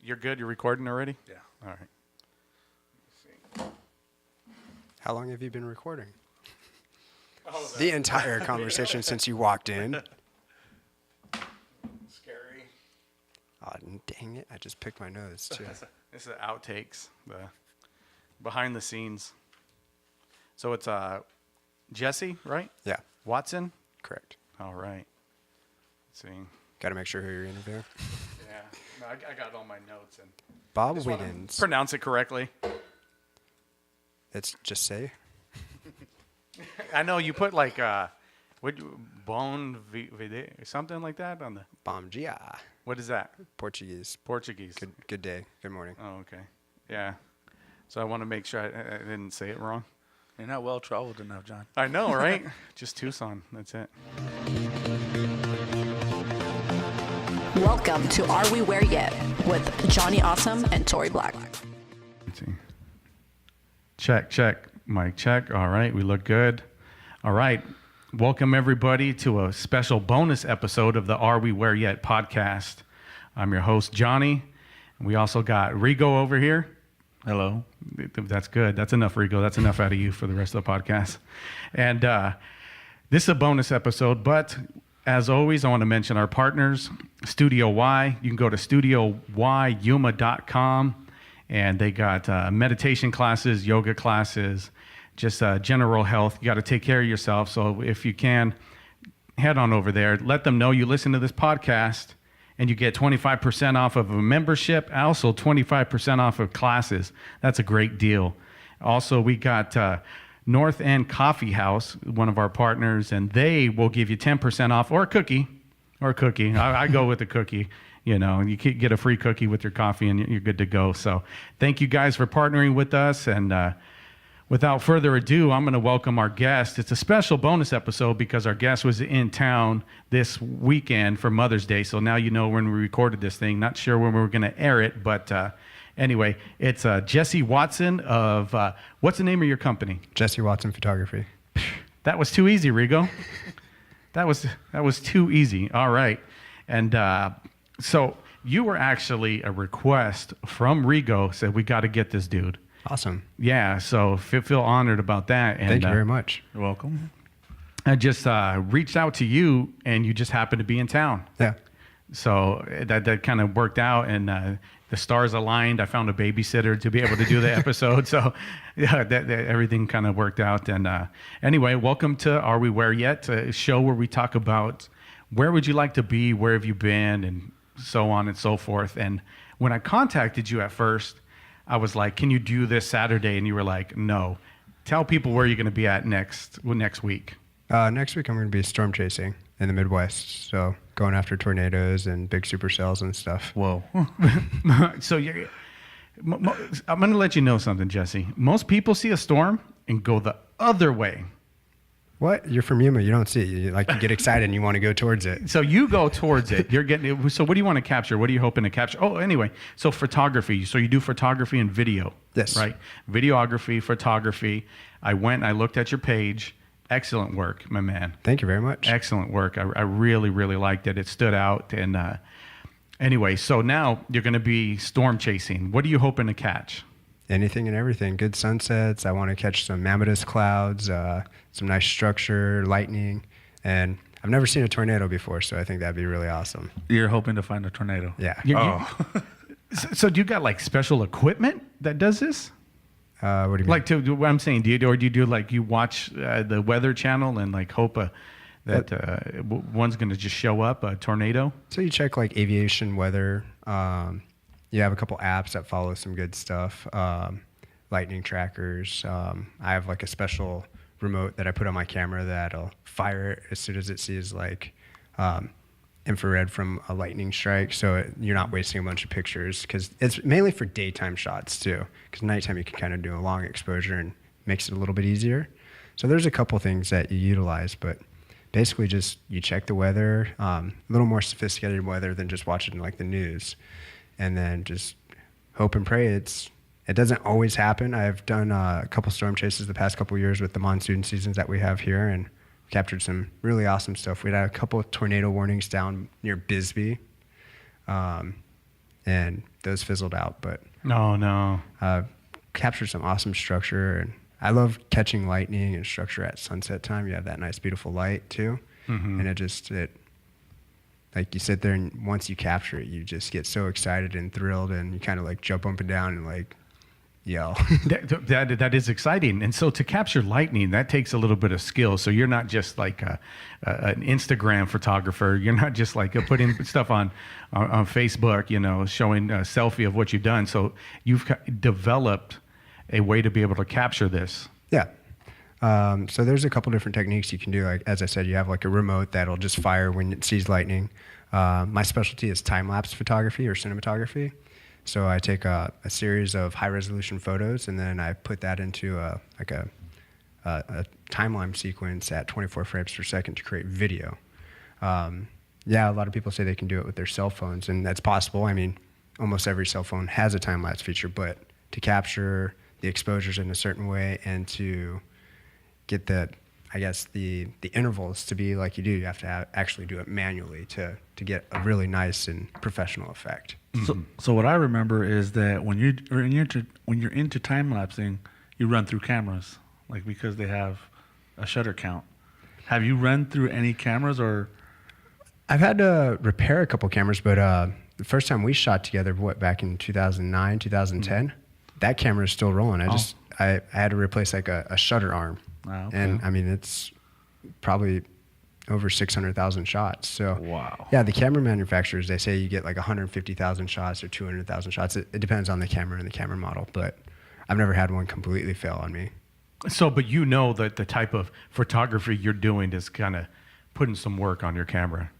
You're good? You're recording already? Yeah. All right. Let's see. How long have you been recording? Oh, The entire conversation since you walked in. Scary. Oh, dang it. I just picked my nose, too. This is outtakes, the behind the scenes. So it's Jesse, right? Yeah, Watson? correct. All right. Let's see. Got to make sure who you're interviewing. Yeah. No, I got all my notes. And Bob just wanna Wiggins. pronounce it correctly. It's just say. I know you put like bone vide something like that on the. Bom dia. What is that? Portuguese. Portuguese. Good day. Good morning. Oh, okay. Yeah. So I want to make sure I didn't say it wrong. You're not well traveled enough, John. I know, right? Just Tucson. That's it. Welcome to Are We Where Yet with Johnny Awesome and Tori Black. Let's see. Check. Mic check. All right. We look good. All right. Welcome, everybody, to a special bonus episode of the Are We Where Yet podcast. I'm your host, Johnny. And we also got Rigo over here. Hello. That's good. That's enough, Rigo. That's enough out of you for the rest of the podcast. And this is a bonus episode, but as always, I want to mention our partners, Studio Y. You can go to studioyyuma.com, and they got meditation classes, yoga classes, just general health. You got to take care of yourself. So if you can, head on over there. Let them know you listen to this podcast, and you get 25% off of a membership, also 25% off of classes. That's a great deal. Also, we got North End Coffee House, one of our partners, and they will give you 10% off or a cookie. I go with the cookie. You know, you can get a free cookie with your coffee and you're good to go. So thank you guys for partnering with us. And without further ado, I'm going to welcome our guest. It's a special bonus episode because our guest was in town this weekend for Mother's Day. So now you know when we recorded this thing. Not sure when we were going to air it, but anyway, it's Jesse Watson of, what's the name of your company? Jesse Watson Photography. That was too easy, Rigo. That was too easy. All right. And so you were actually a request from Rigo, said we got to get this dude. Awesome. Yeah, so feel honored about that. And, Thank you very much. You're welcome. I just reached out to you, and you just happened to be in town. Yeah. So that kind of worked out, and the stars aligned. I found a babysitter to be able to do the episode. So yeah, that everything kind of worked out. And anyway, welcome to Are We Where Yet, a show where we talk about where would you like to be, where have you been, and so on and so forth. And when I contacted you at first, I was like, can you do this Saturday? And you were like, no. Tell people where you're going to be at next week. Next week I'm going to be storm chasing in the Midwest. So going after tornadoes and big supercells and stuff. Whoa. So I'm going to let you know something, Jesse. Most people see a storm and go the other way. What? You're from Yuma. You don't see it. You get excited and you want to go towards it. So you go towards it. You're getting it. So what do you want to capture? What are you hoping to capture? Oh, anyway. So photography. So you do photography and video. Yes. Right? Videography, photography. I looked at your page. Excellent work, my man. Thank you very much. Excellent work. I really, really liked it. It stood out. And anyway, so now you're going to be storm chasing. What are you hoping to catch? Anything and everything. Good sunsets. I want to catch some mammotus clouds, some nice structure, lightning. And I've never seen a tornado before, so I think that'd be really awesome. You're hoping to find a tornado? Yeah. So do you got like special equipment that does this? What do you mean? Like what I'm saying, do you do like you watch the Weather Channel and like hope that one's going to just show up, a tornado? So you check like aviation weather. You have a couple apps that follow some good stuff. Lightning trackers. I have like a special remote that I put on my camera that'll fire it as soon as it sees like infrared from a lightning strike. So you're not wasting a bunch of pictures because it's mainly for daytime shots too. Because nighttime you can kind of do a long exposure and makes it a little bit easier. So there's a couple things that you utilize, but basically just you check the weather, a little more sophisticated weather than just watching like the news. And then just hope and pray. It doesn't always happen. I've done a couple storm chases the past couple years with the monsoon seasons that we have here and captured some really awesome stuff. We had a couple of tornado warnings down near Bisbee. And those fizzled out. But No. captured some awesome structure, and I love catching lightning and structure at sunset time. You have that nice, beautiful light too, and it like you sit there and once you capture it, you just get so excited and thrilled, and you kind of like jump up and down and like yell. That is exciting. And so to capture lightning, that takes a little bit of skill. So you're not just like an Instagram photographer. You're not just like putting stuff on Facebook, showing a selfie of what you've done. So you've developed a way to be able to capture this. Yeah. So there's a couple different techniques you can do. Like, as I said, you have like a remote that'll just fire when it sees lightning. My specialty is time-lapse photography or cinematography. So I take a series of high-resolution photos, and then I put that into a timeline sequence at 24 frames per second to create video. Yeah, a lot of people say they can do it with their cell phones, and that's possible. I mean, almost every cell phone has a time-lapse feature, but to capture the exposures in a certain way and to get the intervals to be like you do, you have to actually do it manually to get a really nice and professional effect. So what I remember is that when you're into time lapsing, you run through cameras, like because they have a shutter count. Have you run through any cameras or? I've had to repair a couple cameras, but the first time we shot together, back in 2009, 2010, that camera is still rolling. I had to replace like a shutter arm. Okay. And I mean, it's probably over 600,000 shots. So wow. Yeah, the camera manufacturers, they say you get like 150,000 shots or 200,000 shots. It depends on the camera and the camera model, but I've never had one completely fail on me. So, but you know that the type of photography you're doing is kind of putting some work on your camera.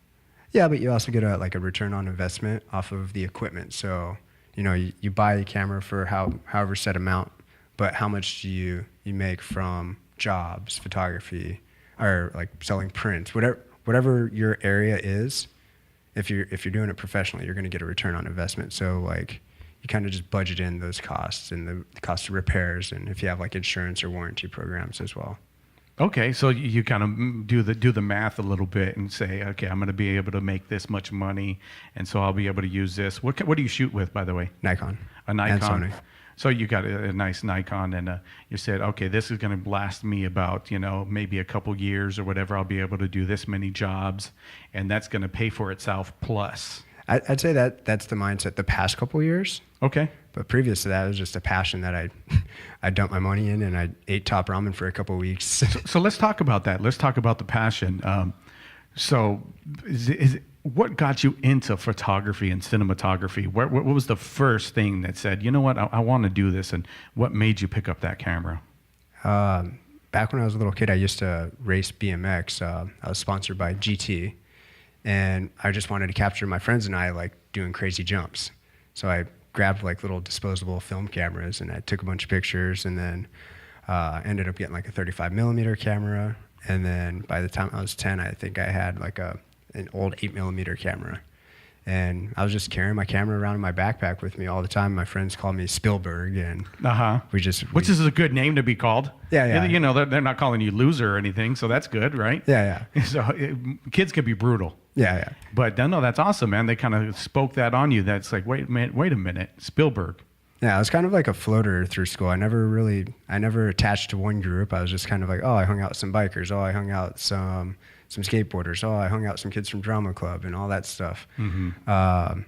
Yeah, but you also get a return on investment off of the equipment. So, you buy a camera for however set amount, but how much do you make from jobs, photography, or like selling prints, whatever your area is. If you're doing it professionally, you're going to get a return on investment. So like you kind of just budget in those costs and the cost of repairs, and if you have like insurance or warranty programs as well. Okay, so you kind of do the math a little bit and say, okay, I'm going to be able to make this much money, and so I'll be able to use this. What do you shoot with, by the way? Nikon. A Nikon. And Sony. So you got a nice Nikon, and you said, okay, this is going to last me about maybe a couple years or whatever. I'll be able to do this many jobs, and that's going to pay for itself plus. I'd say that's the mindset the past couple years. Okay. But previous to that, it was just a passion that I dumped my money in, and I ate top ramen for a couple weeks. So let's talk about that. Let's talk about the passion. What got you into photography and cinematography? What was the first thing that said, you know what, I want to do this, and what made you pick up that camera? Back when I was a little kid, I used to race BMX. I was sponsored by GT, and I just wanted to capture my friends and I like doing crazy jumps. So I grabbed like little disposable film cameras, and I took a bunch of pictures, and then ended up getting like a 35 millimeter camera. And then by the time I was 10, I think I had like an old 8mm camera, and I was just carrying my camera around in my backpack with me all the time. My friends called me Spielberg, and which is a good name to be called. Yeah. They're not calling you loser or anything, so that's good, right? Yeah. So kids can be brutal. Yeah. But no, that's awesome, man. They kind of spoke that on you. That's like, wait a minute, Spielberg. Yeah, I was kind of like a floater through school. I never attached to one group. I was just kind of like, oh, I hung out with some bikers. Oh, I hung out with some skateboarders. Oh, I hung out with some kids from drama club and all that stuff. Mm-hmm.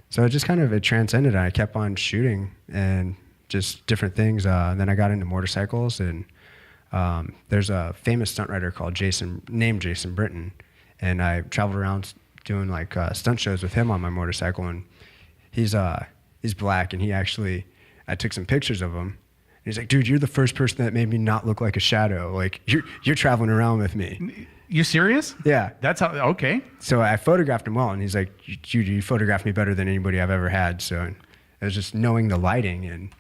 So it just it transcended, and I kept on shooting and just different things. And then I got into motorcycles, and there's a famous stunt rider named Jason Britton, and I traveled around doing like stunt shows with him on my motorcycle. And he's black, and I took some pictures of him. And he's like, dude, you're the first person that made me not look like a shadow. Like you're traveling around with me. You serious? Yeah. That's how. Okay. So I photographed him well, and he's like, you photographed me better than anybody I've ever had. So it was just knowing the lighting, and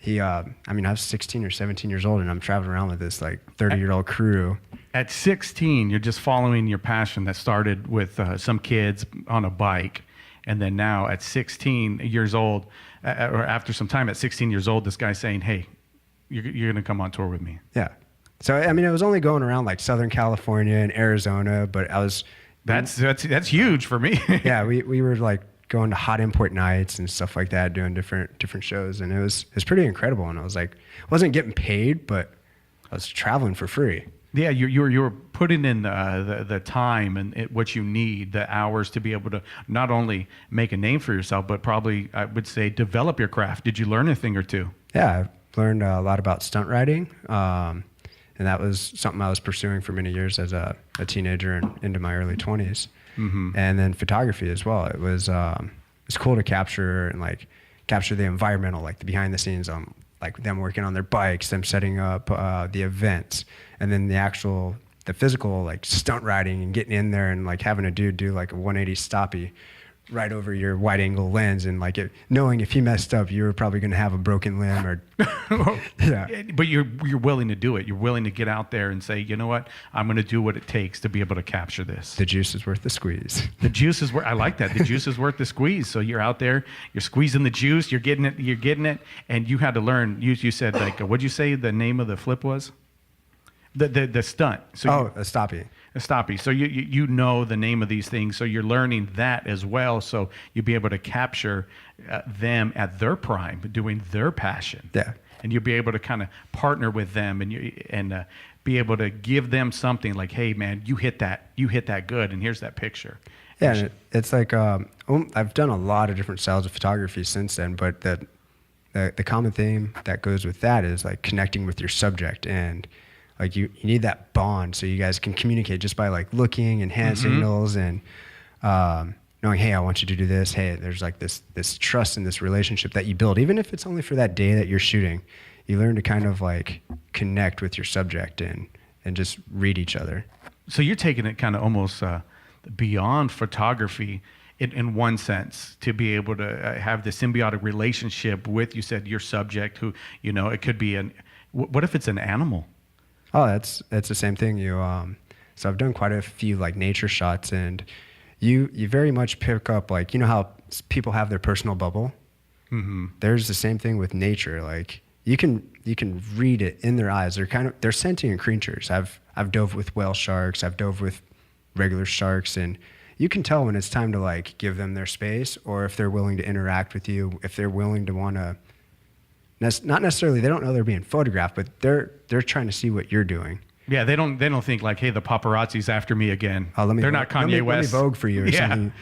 I was 16 or 17 years old, and I'm traveling around with this like 30-year-old crew. At 16, you're just following your passion that started with some kids on a bike. And then now at 16 years old, or after some time at 16 years old, this guy's saying, hey, you're going to come on tour with me. Yeah. So, it was only going around like Southern California and Arizona, but I was... That's huge for me. Yeah, we were like going to hot import nights and stuff like that, doing different shows, and it was pretty incredible. And I was like, I wasn't getting paid, but I was traveling for free. Yeah, you're putting in the time and what you need, the hours to be able to not only make a name for yourself, but probably, I would say, develop your craft. Did you learn a thing or two? Yeah, I learned a lot about stunt riding, and that was something I was pursuing for many years as a teenager and into my early 20s. Mm-hmm. And then photography as well. It's cool to capture the environmental, like the behind the scenes, like them working on their bikes, them setting up the events, and then the physical, like stunt riding and getting in there and like having a dude do like a 180 stoppie right over your wide angle lens, and like knowing if he messed up, you were probably going to have a broken limb or yeah. But you're willing to do it. You're willing to get out there and say, you know what, I'm going to do what it takes to be able to capture this. The juice is worth the squeeze. The juice is worth. I like that. The juice is worth the squeeze. So you're out there, you're squeezing the juice, you're getting it, and you had to learn. You said like, what'd you say the name of the flip was? The stunt. So a stoppie. A stoppie. So you know the name of these things. So you're learning that as well. So you'll be able to capture them at their prime, doing their passion. Yeah. And you'll be able to kind of partner with them and be able to give them something like, hey man, you hit that good, and here's that picture. Yeah, and it's like I've done a lot of different styles of photography since then, but the common theme that goes with that is like connecting with your subject, and like you need that bond so you guys can communicate just by like looking and hand signals and knowing, hey, I want you to do this. Hey, there's like this trust and this relationship that you build, even if it's only for that day that you're shooting. You learn to kind of like connect with your subject and just read each other. So you're taking it kind of almost beyond photography in one sense, to be able to have the symbiotic relationship with, you said, your subject, who, you know, it could be what if it's an animal? Oh, that's the same thing. So I've done quite a few like nature shots, and you very much pick up, like, you know how people have their personal bubble. Mm-hmm. There's the same thing with nature. Like you can read it in their eyes. They're sentient creatures. I've dove with whale sharks. I've dove with regular sharks, and you can tell when it's time to like give them their space, or if they're willing to interact with you, if they're willing to want to. Not necessarily, they don't know they're being photographed, but they're trying to see what you're doing. Yeah, they don't think like, hey, the paparazzi's after me again. They're not Kanye West. Let me Vogue for you or something.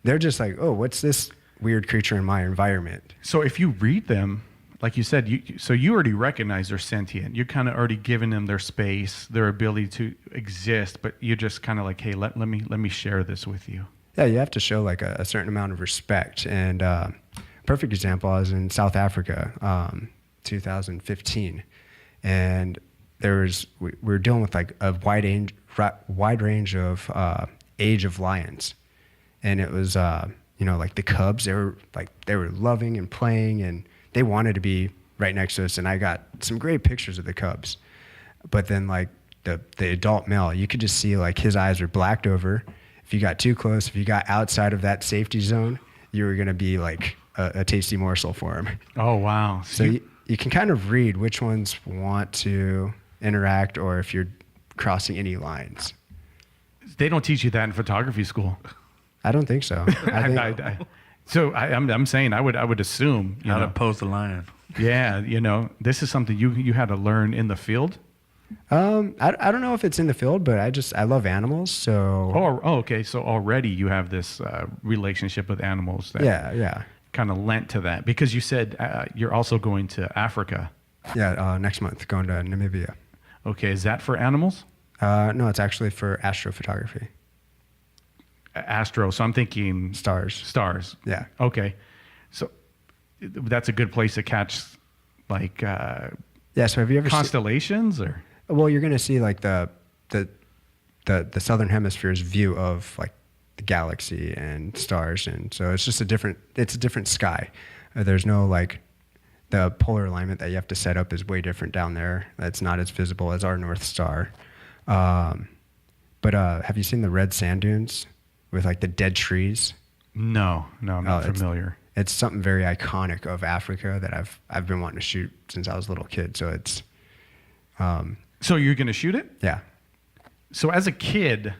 They're just like, oh, what's this weird creature in my environment? So if you read them, like you said, you already recognize they're sentient. You're kind of already giving them their space, their ability to exist, but you're just kind of like, hey, let me share this with you. Yeah, you have to show like a certain amount of respect. And perfect example, I was in South Africa, 2015, and we were dealing with like a wide range of age of lions, and it was like the cubs. They were loving and playing, and they wanted to be right next to us. And I got some great pictures of the cubs, but then like the adult male, you could just see like his eyes were blacked over. If you got too close, if you got outside of that safety zone, you were gonna be like a tasty morsel for him. Oh wow! So you can kind of read which ones want to interact, or if you're crossing any lines. They don't teach you that in photography school. I don't think so. I'm saying I would assume how to pose the lion. Yeah, this is something you had to learn in the field. I don't know if it's in the field, but I love animals. So okay. So already you have this relationship with animals. That yeah. Kind of lent to that, because you said you're also going to Africa. Yeah, next month, going to Namibia. Okay, is that for animals? No, it's actually for astrophotography. Astro, so I'm thinking Stars. Yeah. Okay, so that's a good place to catch, like. Yeah. So have you ever constellations or? Well, you're going to see like the southern hemisphere's view of like the galaxy and stars, and so it's just a different sky. There's no like the polar alignment that you have to set up is way different down there. That's not as visible as our North Star. But have you seen the red sand dunes with like the dead trees? No, I'm not familiar. It's something very iconic of Africa that I've been wanting to shoot since I was a little kid. So it's. So you're going to shoot it? Yeah. So as a kid,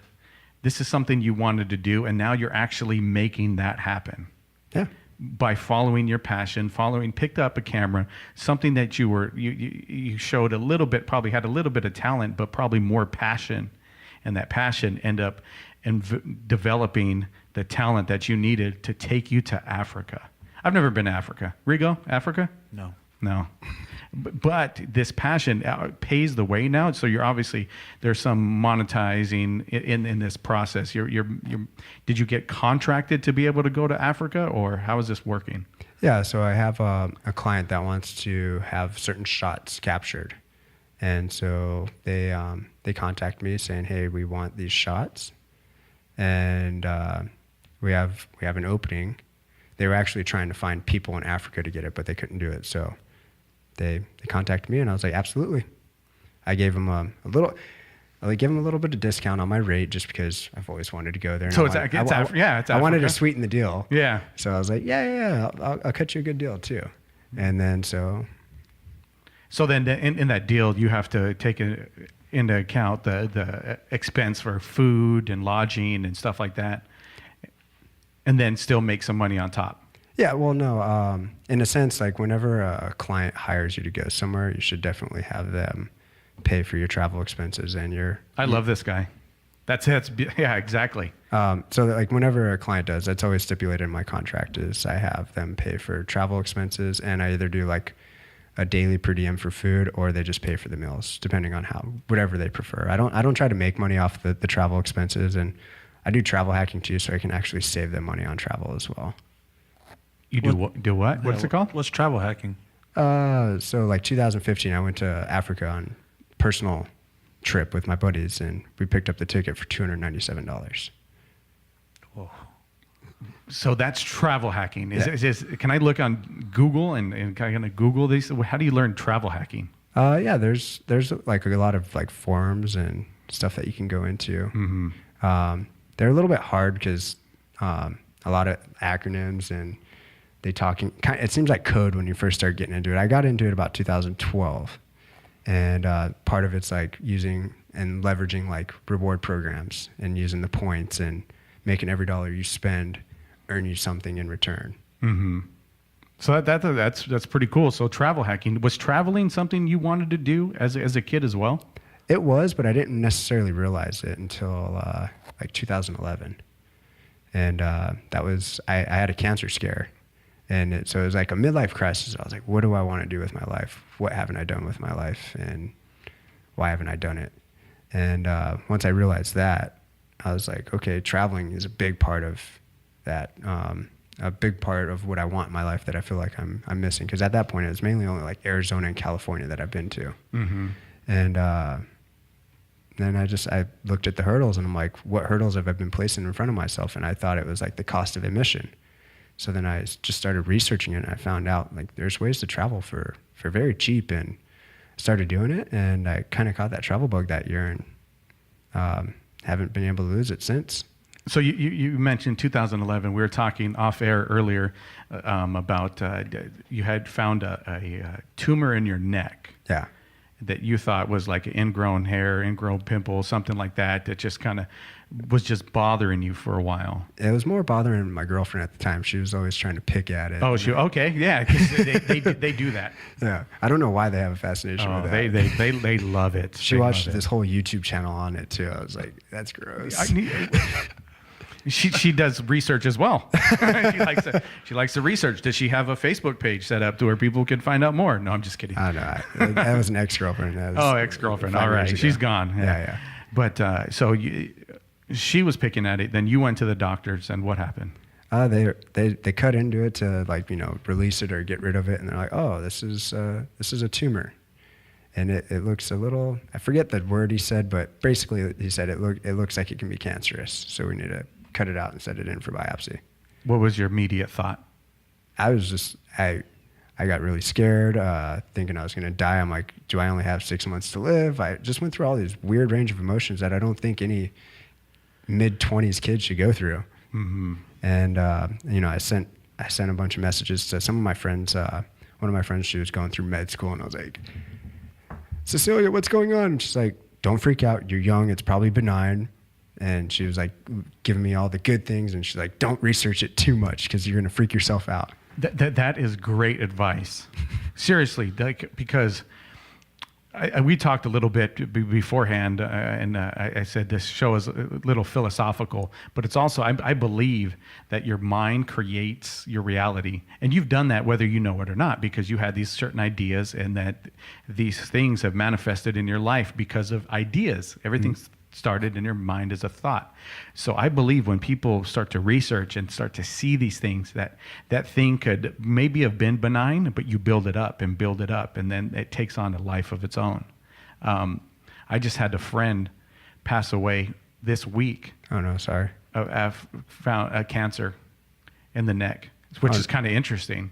this is something you wanted to do, and now you're actually making that happen. Yeah. By following your passion, picked up a camera, something that you showed a little bit, probably had a little bit of talent, but probably more passion, and that passion end up developing the talent that you needed to take you to Africa. I've never been to Africa. Rigo, Africa? No. But this passion pays the way now. So you're obviously, there's some monetizing in this process. Did you get contracted to be able to go to Africa, or how is this working? Yeah, so I have a client that wants to have certain shots captured. And so they contact me saying, hey, we want these shots. And we have an opening. They were actually trying to find people in Africa to get it, but they couldn't do it. So they contacted me, and I was like, absolutely. I gave them a little bit of discount on my rate just because I've always wanted to go there. So it's Africa. I wanted to sweeten the deal. Yeah. So I was like, yeah, I'll cut you a good deal too. And then so then in that deal, you have to take into account the expense for food and lodging and stuff like that, and then still make some money on top. Yeah, well, no. In a sense, like whenever a client hires you to go somewhere, you should definitely have them pay for your travel expenses and your. I love this guy. That's yeah, exactly. So like whenever a client does, that's always stipulated in my contract is I have them pay for travel expenses, and I either do like a daily per diem for food, or they just pay for the meals, depending on whatever they prefer. I don't try to make money off the travel expenses, and I do travel hacking too, so I can actually save them money on travel as well. You do what? What's it called? What's travel hacking? So like 2015, I went to Africa on personal trip with my buddies, and we picked up the ticket for $297. Whoa. So that's travel hacking. Can I look on Google and kind of Google these? How do you learn travel hacking? Yeah, there's like a lot of like forums and stuff that you can go into. Mm-hmm. They're a little bit hard because a lot of acronyms, and it seems like code when you first start getting into it. I got into it about 2012, and part of it's like using and leveraging like reward programs and using the points and making every dollar you spend earn you something in return. Mm-hmm. So that's pretty cool. So travel hacking, was traveling something you wanted to do as a kid as well? It was, but I didn't necessarily realize it until like 2011. And that was, I had a cancer scare. And so it was like a midlife crisis. I was like, what do I want to do with my life? What haven't I done with my life? And why haven't I done it? And once I realized that, I was like, okay, traveling is a big part of that, a big part of what I want in my life that I feel like I'm missing. Because at that point, it was mainly only like Arizona and California that I've been to. Mm-hmm. And then I looked at the hurdles, and I'm like, what hurdles have I been placing in front of myself? And I thought it was like the cost of admission. So then I just started researching it, and I found out like there's ways to travel for very cheap, and started doing it. And I kind of caught that travel bug that year, and haven't been able to lose it since. So you mentioned 2011. We were talking off air earlier about you had found a tumor in your neck. Yeah. That you thought was like an ingrown hair, ingrown pimple, something like that just kind of was just bothering you for a while. It was more bothering my girlfriend at the time. She was always trying to pick at it. Oh, okay, yeah, 'cause they do that. Yeah, I don't know why they have a fascination with that. They love it. She watched this whole YouTube channel on it too. I was like, that's gross. She does research as well. She likes to research. Does she have a Facebook page set up to where people can find out more? No, I'm just kidding. I know. That was an ex-girlfriend. Ex-girlfriend. All right, she's gone. Yeah. But she was picking at it. Then you went to the doctors, and what happened? They cut into it to release it or get rid of it, and they're like, oh, this is a tumor, and it looks a little. I forget the word he said, but basically he said it looks like it can be cancerous, so we need to cut it out and set it in for biopsy. What was your immediate thought? I was just I got really scared, thinking I was going to die. I'm like, do I only have 6 months to live? I just went through all these weird range of emotions that I don't think any mid-20s kid should go through. Mm-hmm. And I sent a bunch of messages to some of my friends. One of my friends, she was going through med school, and I was like, Cecilia, what's going on? And she's like, don't freak out. You're young. It's probably benign. And she was like giving me all the good things, and she's like, don't research it too much because you're going to freak yourself out. That is great advice. Seriously, because we talked a little bit beforehand, and I said this show is a little philosophical, but it's also, I believe that your mind creates your reality. And you've done that whether you know it or not, because you had these certain ideas, and that these things have manifested in your life because of ideas. Everything's started in your mind as a thought. So I believe when people start to research and start to see these things, that thing could maybe have been benign, but you build it up, and then it takes on a life of its own. I just had a friend pass away this week. Oh no, sorry. I've found a cancer in the neck, which is kind of interesting.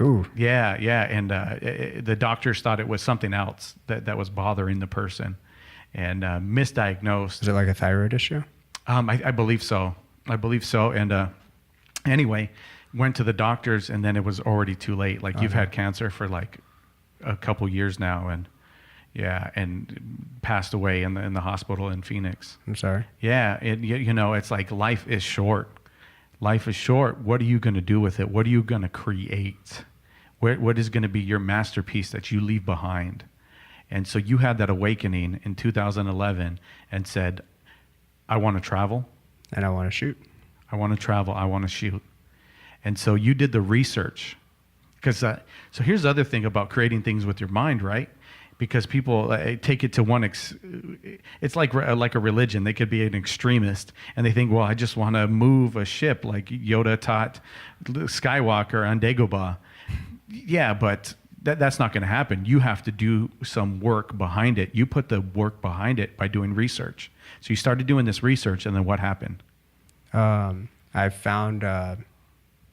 Ooh. Yeah. And the doctors thought it was something else that was bothering the person, and misdiagnosed. Is it like a thyroid issue? I believe so. And anyway, went to the doctors, and then it was already too late. Like, you've had cancer for like a couple years now, and passed away in the hospital in Phoenix. I'm sorry. Yeah, it's like life is short. Life is short. What are you going to do with it? What are you going to create? What is going to be your masterpiece that you leave behind? And so you had that awakening in 2011 and said, I want to travel. And I want to shoot. I want to travel. I want to shoot. And so you did the research. Because so here's the other thing about creating things with your mind, right? Because people take it to one. It's like a religion. They could be an extremist, and they think, well, I just want to move a ship like Yoda taught Skywalker on Dagobah. Yeah, but that's not going to happen. You have to do some work behind it. You put the work behind it by doing research. So you started doing this research, and then what happened? I found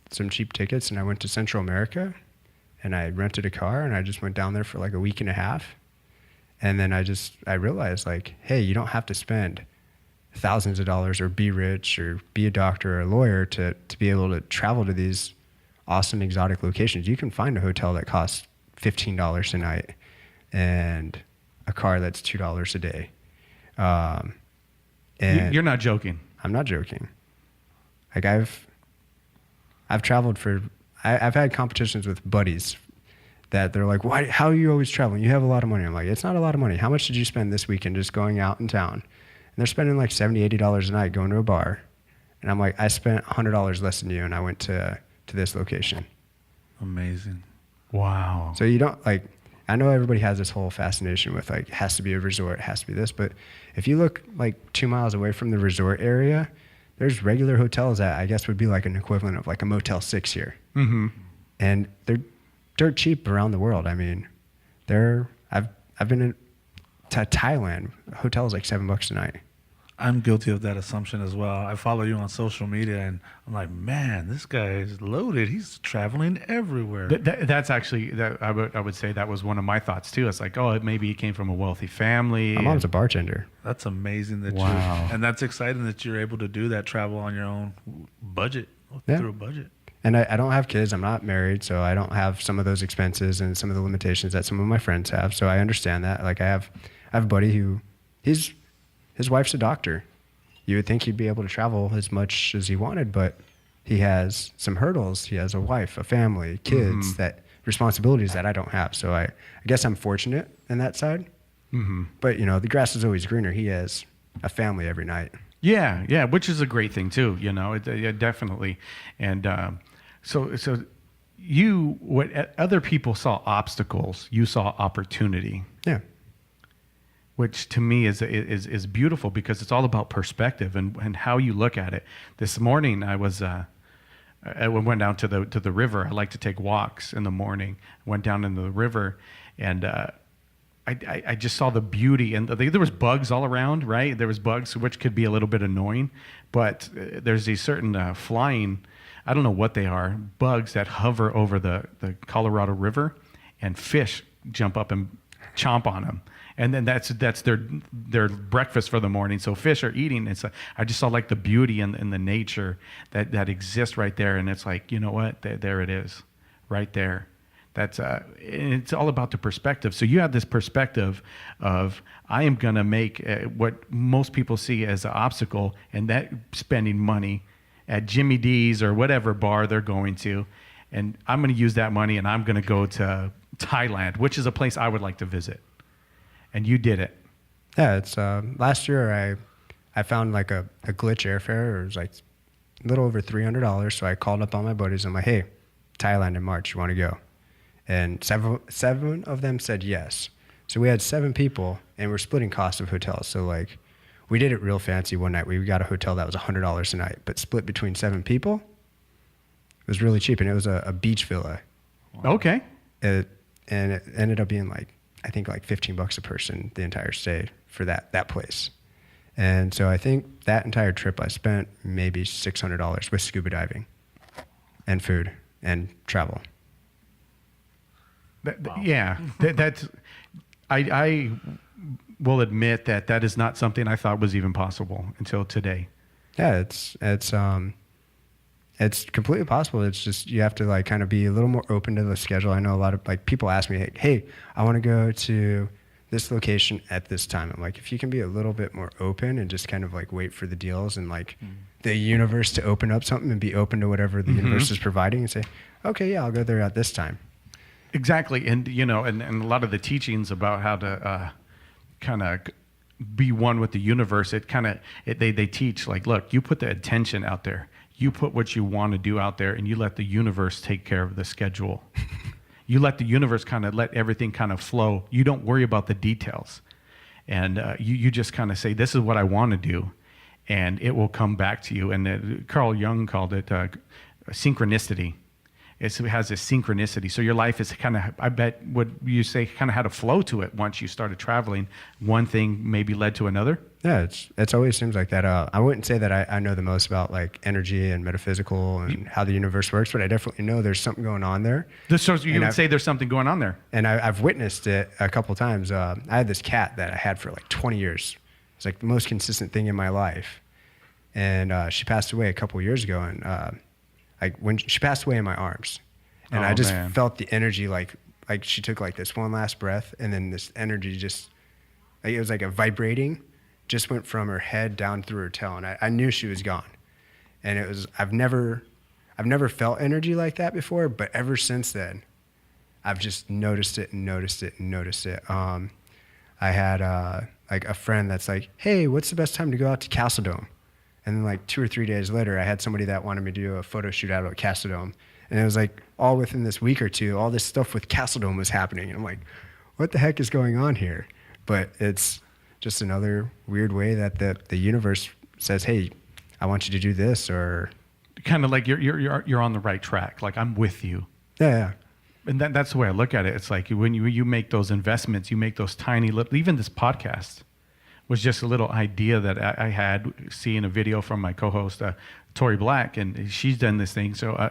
some cheap tickets, and I went to Central America, and I rented a car, and I just went down there for like a week and a half. And then I realized, like, hey, you don't have to spend thousands of dollars or be rich or be a doctor or a lawyer to be able to travel to these awesome exotic locations. You can find a hotel that costs $15 a night and a car that's $2 a day. And You're not joking. I'm not joking. Like, I've traveled I've had competitions with buddies that they're like, why? How are you always traveling? You have a lot of money. I'm like, it's not a lot of money. How much did you spend this weekend just going out in town? And they're spending like $70, $80 a night going to a bar. And I'm like, I spent $100 less than you, and I went to this location. Amazing. Wow. So you don't, like, I know everybody has this whole fascination with, like, it has to be a resort, it has to be this, but if you look like 2 miles away from the resort area, there's regular hotels that I guess would be like an equivalent of like a Motel 6 here. Mm-hmm. And they're dirt cheap around the world. I mean, I've been to Thailand, hotels like $7 a night. I'm guilty of that assumption as well. I follow you on social media, and I'm like, man, this guy is loaded. He's traveling everywhere. That's actually, I would say that was one of my thoughts too. It's like, oh, maybe he came from a wealthy family. My mom's a bartender. That's amazing that Wow. and that's exciting that you're able to do that, travel on your own budget, Yeah. through a budget. And I don't have kids. I'm not married, so I don't have some of those expenses and some of the limitations that some of my friends have. So I understand that. Like, I have a buddy who his wife's a doctor. You would think he'd be able to travel as much as he wanted, but he has some hurdles. He has a wife, a family, kids, that responsibilities that I don't have. So I guess I'm fortunate in that side. Mm-hmm. But, the grass is always greener. He has a family every night. Yeah, which is a great thing too. Yeah, definitely. And so what other people saw obstacles, you saw opportunity. Yeah. Which to me is beautiful, because it's all about perspective and how you look at it. This morning I went down to the river. I like to take walks in the morning. Went down into the river, and I just saw the beauty, and there was bugs all around, right? There was bugs, which could be a little bit annoying, but there's these certain flying, I don't know what they are, bugs that hover over the Colorado River, and fish jump up and chomp on them. And then that's their breakfast for the morning. So fish are eating. I just saw like the beauty in the nature that exists right there. And it's like, you know what? There it is, right there. That's it's all about the perspective. So you have this perspective of I am going to make what most people see as an obstacle, and that spending money at Jimmy D's or whatever bar they're going to, and I'm going to use that money and I'm going to go to Thailand, which is a place I would like to visit. And you did it. Yeah, it's last year I found like a glitch airfare. It was like a little over $300. So I called up all my buddies. I'm like, hey, Thailand in March, you want to go? And seven of them said yes. So we had 7 people, and we're splitting costs of hotels. So like, we did it real fancy one night. We got a hotel that was $100 a night, but split between 7 people. It was really cheap, and it was a beach villa. Wow. Okay. And it ended up being like, I think like $15 a person the entire stay for that place. And so I think that entire trip I spent maybe $600 with scuba diving and food and travel. Wow. Yeah, that's. I will admit that is not something I thought was even possible until today. Yeah, it's completely possible. It's just you have to like kind of be a little more open to the schedule. I know a lot of like people ask me, hey, I want to go to this location at this time. I'm like, if you can be a little bit more open and just kind of like wait for the deals and like the universe to open up something and be open to whatever the universe is providing and say, okay, yeah, I'll go there at this time. Exactly. And, you know, and a lot of the teachings about how to kind of be one with the universe, they teach like, look, you put the attention out there. You put what you want to do out there, and you let the universe take care of the schedule. You let the universe kind of let everything kind of flow. You don't worry about the details. And you just kind of say, this is what I want to do, and it will come back to you. And Carl Jung called it synchronicity. It has this synchronicity. So your life is kind of, I bet, would you say, kind of had a flow to it once you started traveling. One thing maybe led to another? Yeah, it's always seems like that. I wouldn't say that I know the most about like energy and metaphysical and how the universe works, but I definitely know there's something going on there. So you would say there's something going on there? And I've witnessed it a couple times. I had this cat that I had for like 20 years. It's like the most consistent thing in my life. And she passed away a couple years ago, and like when she passed away in my arms, and I just felt the energy like she took like this one last breath, and then this energy just like it was like a vibrating, just went from her head down through her tail, and I knew she was gone. And it was I've never felt energy like that before, but ever since then, I've just noticed it and noticed it and noticed it. I had like a friend that's like, hey, what's the best time to go out to Castle Dome? And then like 2 or 3 days later, I had somebody that wanted me to do a photo shoot out at Castle Dome. And it was like all within this week or two, all this stuff with Castle Dome was happening. And I'm like, what the heck is going on here? But it's just another weird way that the universe says, hey, I want you to do this, or kind of like you're on the right track. Like, I'm with you. Yeah. And that's the way I look at it. It's like when you make those investments, you make those tiny little, even this podcast was just a little idea that I had seeing a video from my co-host, Tori Black, and she's done this thing. So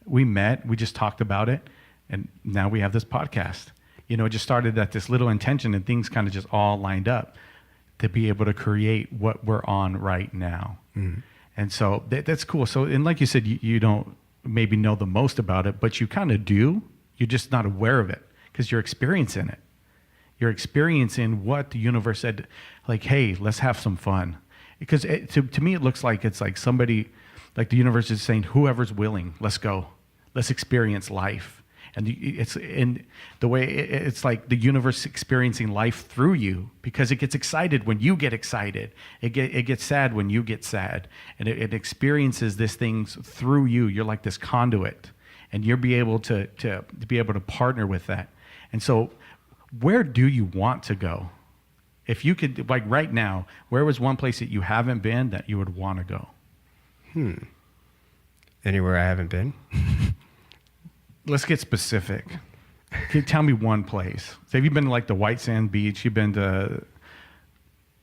we met, we just talked about it, and now we have this podcast. You know, it just started at this little intention, and things kind of just all lined up to be able to create what we're on right now. Mm-hmm. And so that's cool. So, and like you said, you don't maybe know the most about it, but you kind of do. You're just not aware of it because you're experiencing it. You're experiencing what the universe said, like, hey, let's have some fun. Because to me, it looks like it's like somebody, like the universe is saying, whoever's willing, let's go. Let's experience life. And it's in the way it's like the universe experiencing life through you, because it gets excited when you get excited. It gets sad when you get sad. And it experiences these things through you. You're like this conduit. And you'll be able to be able to partner with that. And so where do you want to go? If you could, like right now, where was one place that you haven't been that you would want to go? Anywhere I haven't been? Let's get specific. Can you tell me one place? So have you been to like the White Sand Beach? You've been to...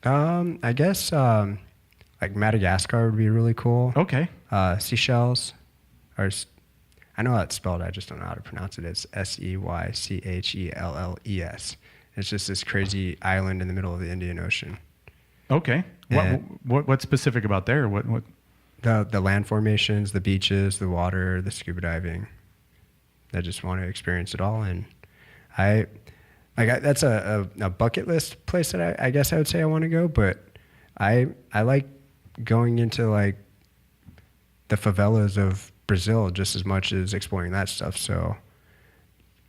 I guess like Madagascar would be really cool. Okay. Seychelles. Or I know how it's spelled. I just don't know how to pronounce it. It's Seychelles. It's just this crazy island in the middle of the Indian Ocean. Okay. What's specific about there? What? The land formations, the beaches, the water, the scuba diving. that just want to experience it all. And that's a bucket list place that I guess I would say I want to go. But I like going into like the favelas of Brazil just as much as exploring that stuff. So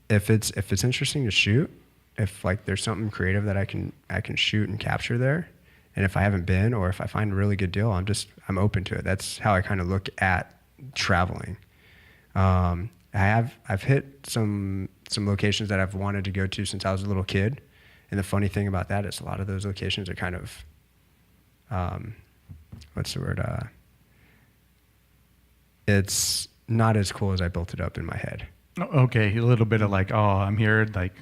if it's interesting to shoot, if like there's something creative that I can shoot and capture there, and if I haven't been, or if I find a really good deal, I'm open to it. That's how I kind of look at traveling. I've hit some locations that I've wanted to go to since I was a little kid, and the funny thing about that is a lot of those locations are kind of what's the word? It's not as cool as I built it up in my head. Okay, a little bit of like, oh, I'm here, like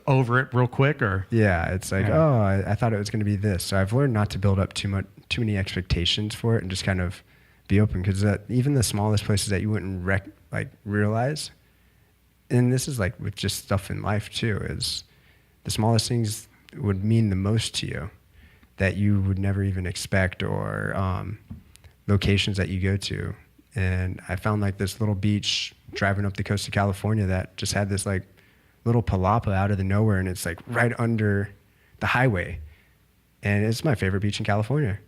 over it real quick, or yeah, it's like, oh, I thought it was going to be this. So I've learned not to build up too many expectations for it, and just kind of be open, because even the smallest places that you wouldn't realize, and this is like with just stuff in life too, is the smallest things would mean the most to you that you would never even expect, or locations that you go to. And I found like this little beach driving up the coast of California that just had this like little palapa out of the nowhere, and it's like right under the highway, and it's my favorite beach in California.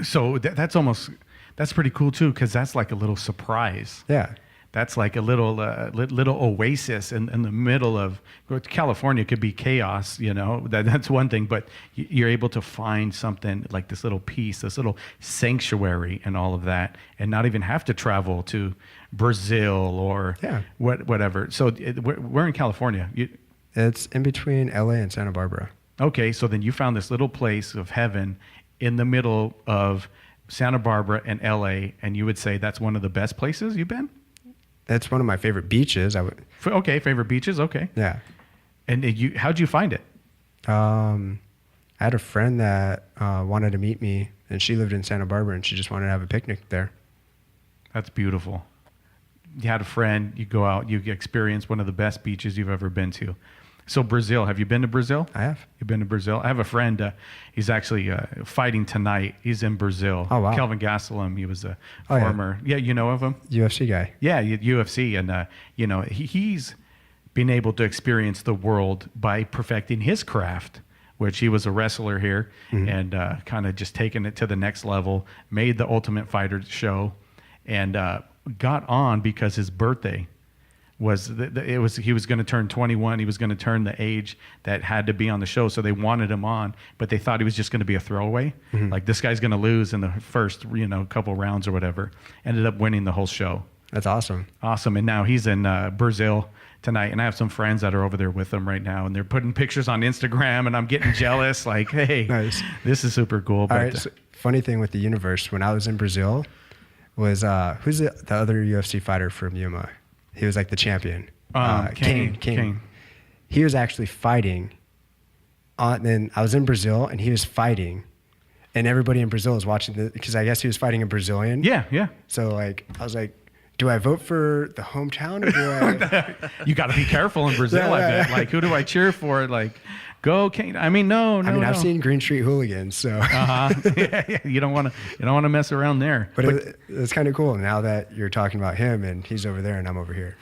So that's pretty cool too, because that's like a little surprise. Yeah. That's like a little oasis in the middle of California. Could be chaos, you know. That's one thing, but you're able to find something like this little piece, this little sanctuary, and all of that, and not even have to travel to Brazil or whatever. So we're in California. It's in between LA and Santa Barbara. Okay, so then you found this little place of heaven in the middle of Santa Barbara and LA, and you would say that's one of the best places you've been? That's one of my favorite beaches. Okay, favorite beaches. Okay. Yeah. And how'd you find it? I had a friend that wanted to meet me, and she lived in Santa Barbara, and she just wanted to have a picnic there. That's beautiful. You had a friend, you go out, you experience one of the best beaches you've ever been to. So Brazil, have you been to Brazil? I have. You've been to Brazil? I have a friend, he's actually fighting tonight. He's in Brazil. Oh, wow. Kelvin Gastelum, he was a former, yeah, you know of him? UFC guy. Yeah, UFC. And, he's been able to experience the world by perfecting his craft, which he was a wrestler here, and kind of just taking it to the next level, made the Ultimate Fighter show, and got on because his birthday was he was going to turn 21. He was going to turn the age that had to be on the show, so they wanted him on, but they thought he was just going to be a throwaway. Like, this guy's going to lose in the first couple rounds or whatever. Ended up winning the whole show. That's awesome. And now he's in Brazil tonight, and I have some friends that are over there with him right now, and they're putting pictures on Instagram, and I'm getting jealous. Like, hey, nice. This is super cool. All right. So, funny thing with the universe, when I was in Brazil, was who's the other UFC fighter from Yuma? He was like the champion. Kane. He was actually fighting. Then I was in Brazil, and he was fighting, and everybody in Brazil was watching because I guess he was fighting a Brazilian. Yeah. So like, I was like, do I vote for the hometown, or do I? You got to be careful in Brazil. I bet. Like, who do I cheer for? Like, go Kane. I mean, no. I've seen Green Street Hooligans, so. Yeah, you don't want to mess around there. But it's kind of cool now that you're talking about him, and he's over there and I'm over here.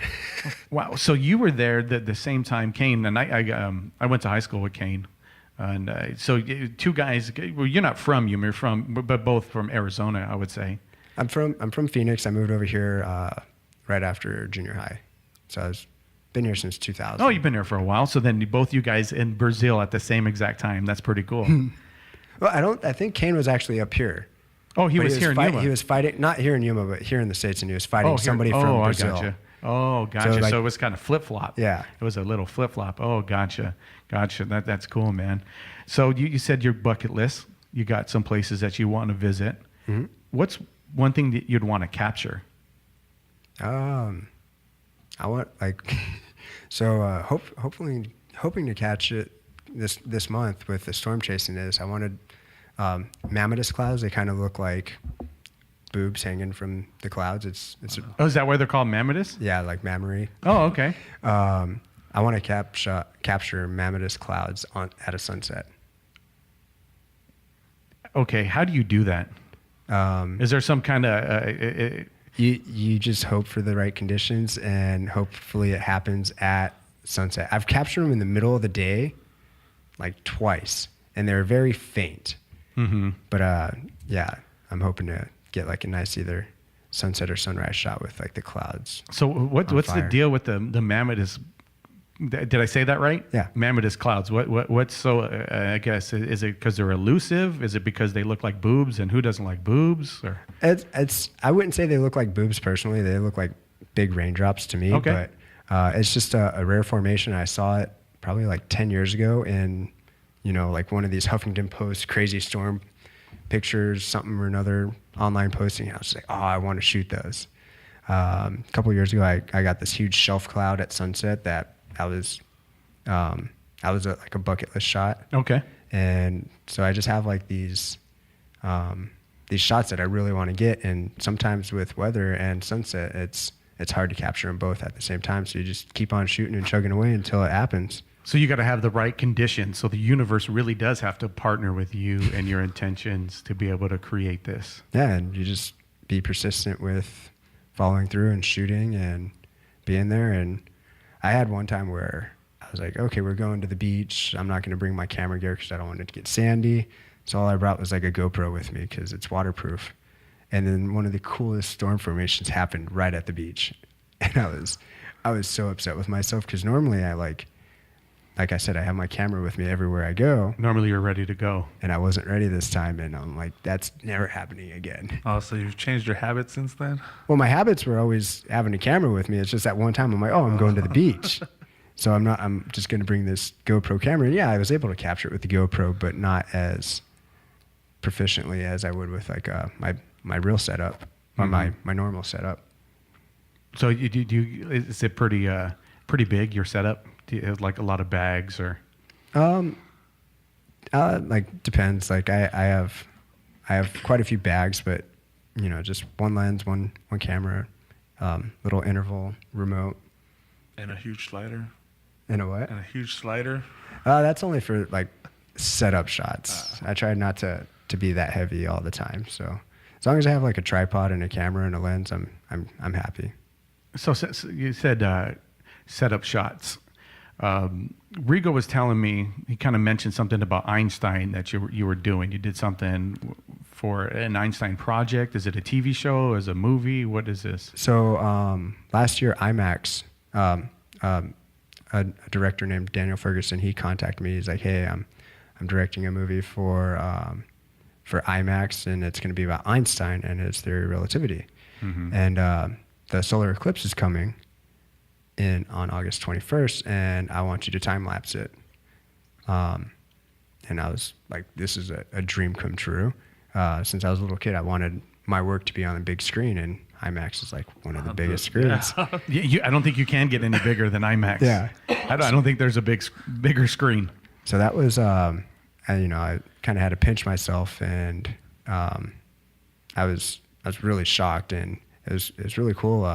Wow. So you were there the same time Kane, and I went to high school with Kane, and so two guys. Well, you're not from Yuma, but both from Arizona, I would say. I'm from Phoenix. I moved over here right after junior high, so I've been here since 2000. Oh, you've been here for a while. So then both you guys in Brazil at the same exact time. That's pretty cool. Well, I think Kane was actually up here. Oh, he was here in Yuma. He was fighting, not here in Yuma, but here in the States, and he was fighting somebody from Brazil. Gotcha. So it was kind of flip-flop. Yeah. It was a little flip-flop. Oh, gotcha. That's cool, man. So you said your bucket list. You got some places that you want to visit. Mm-hmm. What's one thing that you'd want to capture? I want hopefully hoping to catch it this month with the storm chasing is. I wanted mammatus clouds. They kind of look like boobs hanging from the clouds. Is that why they're called mammatus? Yeah, like mammary. Oh, okay. I want to capture mammatus clouds at a sunset. Okay, how do you do that? Is there some kind of You just hope for the right conditions, and hopefully it happens at sunset. I've captured them in the middle of the day, like twice, and they're very faint. Mm-hmm. But yeah, I'm hoping to get like a nice either sunset or sunrise shot with like the clouds. So what's the fire. deal with the Mammotus? Did I say that right? Yeah. Mammotus clouds. What's so? I guess is it because they're elusive? Is it because they look like boobs? And who doesn't like boobs? Or It's I wouldn't say they look like boobs personally. They look like big raindrops to me. Okay. But it's just a rare formation. I saw it probably like 10 years ago in, like one of these Huffington Post crazy storm pictures, something or another online posting. I was like, oh, I want to shoot those. A couple years ago, I got this huge shelf cloud at sunset that was like a bucket list shot. okay. And so I just have like these shots that I really want to get. And sometimes with weather and sunset, it's hard to capture them both at the same time. So you just keep on shooting and chugging away until it happens. So you got to have the right conditions. So the universe really does have to partner with you and your intentions to be able to create this. Yeah, and you just be persistent with following through and shooting and being there. And I had one time where I was like, okay, we're going to the beach. I'm not going to bring my camera gear because I don't want it to get sandy. So all I brought was like a GoPro with me because it's waterproof. And then one of the coolest storm formations happened right at the beach. And I was so upset with myself because normally I like I said, I have my camera with me everywhere I go. Normally you're ready to go. And I wasn't ready this time. And I'm like, that's never happening again. Oh, so you've changed your habits since then? Well, my habits were always having a camera with me. It's just that one time I'm like, oh, I'm going to the beach. So I'm just going to bring this GoPro camera. And yeah, I was able to capture it with the GoPro, but not as proficiently as I would with like my real setup or my normal setup. So is it pretty big, your setup? Do you have like a lot of bags or? Like depends. Like I have quite a few bags, but just one lens, one camera, little interval remote. And a huge slider? And a what? And a huge slider? That's only for like setup shots. I try not to be that heavy all the time. So as long as I have like a tripod and a camera and a lens, I'm happy. So you said setup shots. Rigo was telling me, he kind of mentioned something about Einstein that you were doing. You did something for an Einstein project. Is it a TV show? Is it a movie? What is this? So last year, IMAX, a director named Daniel Ferguson, he contacted me. He's like, hey, I'm directing a movie for IMAX, and it's going to be about Einstein and his theory of relativity. Mm-hmm. And the solar eclipse is coming on August 21st, and I want you to time lapse it. And I was like, this is a dream come true. Since I was a little kid, I wanted my work to be on a big screen, and IMAX is like one of the biggest screens. Yeah. I don't think you can get any bigger than IMAX. Yeah. I don't think there's a bigger screen. So that was, I kind of had to pinch myself, and I was really shocked, and it was really cool.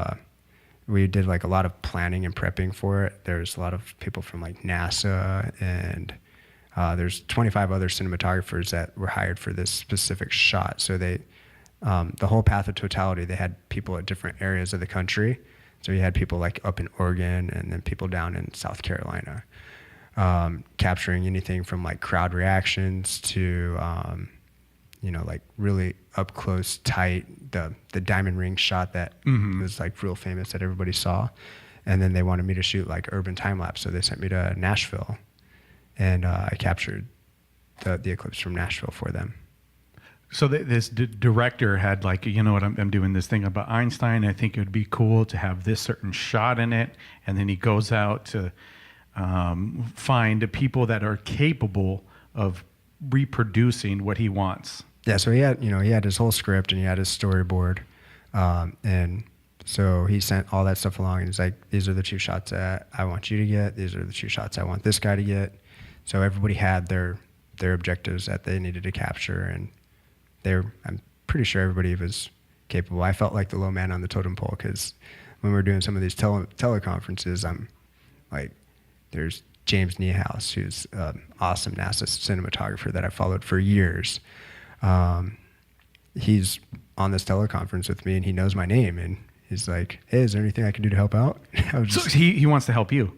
We did like a lot of planning and prepping for it. There's a lot of people from like NASA, and there's 25 other cinematographers that were hired for this specific shot. So they, the whole path of totality, they had people at different areas of the country. So you had people like up in Oregon, and then people down in South Carolina, capturing anything from like crowd reactions to, like really up close, tight, the diamond ring shot that was like real famous that everybody saw. And then they wanted me to shoot like urban time lapse. So they sent me to Nashville, and I captured the eclipse from Nashville for them. So this director had like, I'm doing this thing about Einstein. I think it would be cool to have this certain shot in it. And then he goes out to find people that are capable of reproducing what he wants. Yeah, so he had his whole script, and he had his storyboard, and so he sent all that stuff along, and he's like, these are the two shots that I want you to get, these are the two shots I want this guy to get. So everybody had their objectives that they needed to capture, and I'm pretty sure everybody was capable. I felt like the low man on the totem pole, because when we're doing some of these teleconferences, I'm like, there's James Niehaus, who's an awesome NASA cinematographer that I followed for years. he's on this teleconference with me and he knows my name and he's like, hey, is there anything I can do to help out? I was So just, he wants to help you.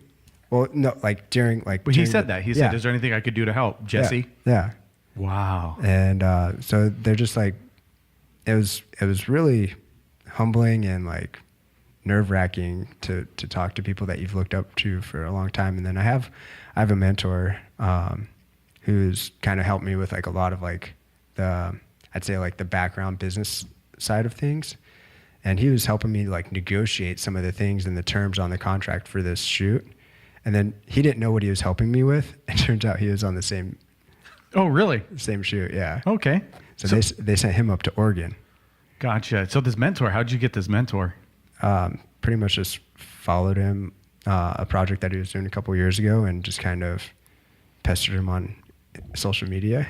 well, no, like during like. But he during said the- that. He yeah, said, is there anything I could do to help, Jesse? Yeah. Wow. And so they're just like, it was really humbling and like nerve-wracking to talk to people that you've looked up to for a long time. And then I have a mentor who's kind of helped me with like a lot of like I'd say like the background business side of things. And he was helping me like negotiate some of the things and the terms on the contract for this shoot. And then he didn't know what he was helping me with. It turns out he was on the same Oh, really? shoot, yeah. Okay. So they sent him up to Oregon. Gotcha. So this mentor, how'd you get this mentor? Pretty much just followed him, a project that he was doing a couple years ago, and just kind of pestered him on social media.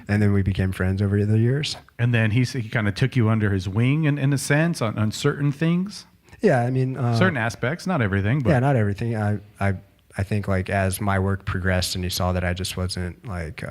And then we became friends over the years. And then he kind of took you under his wing in a sense on certain things, Yeah, I mean, certain aspects, not everything, but yeah, not everything. I think like as my work progressed and he saw that I just wasn't like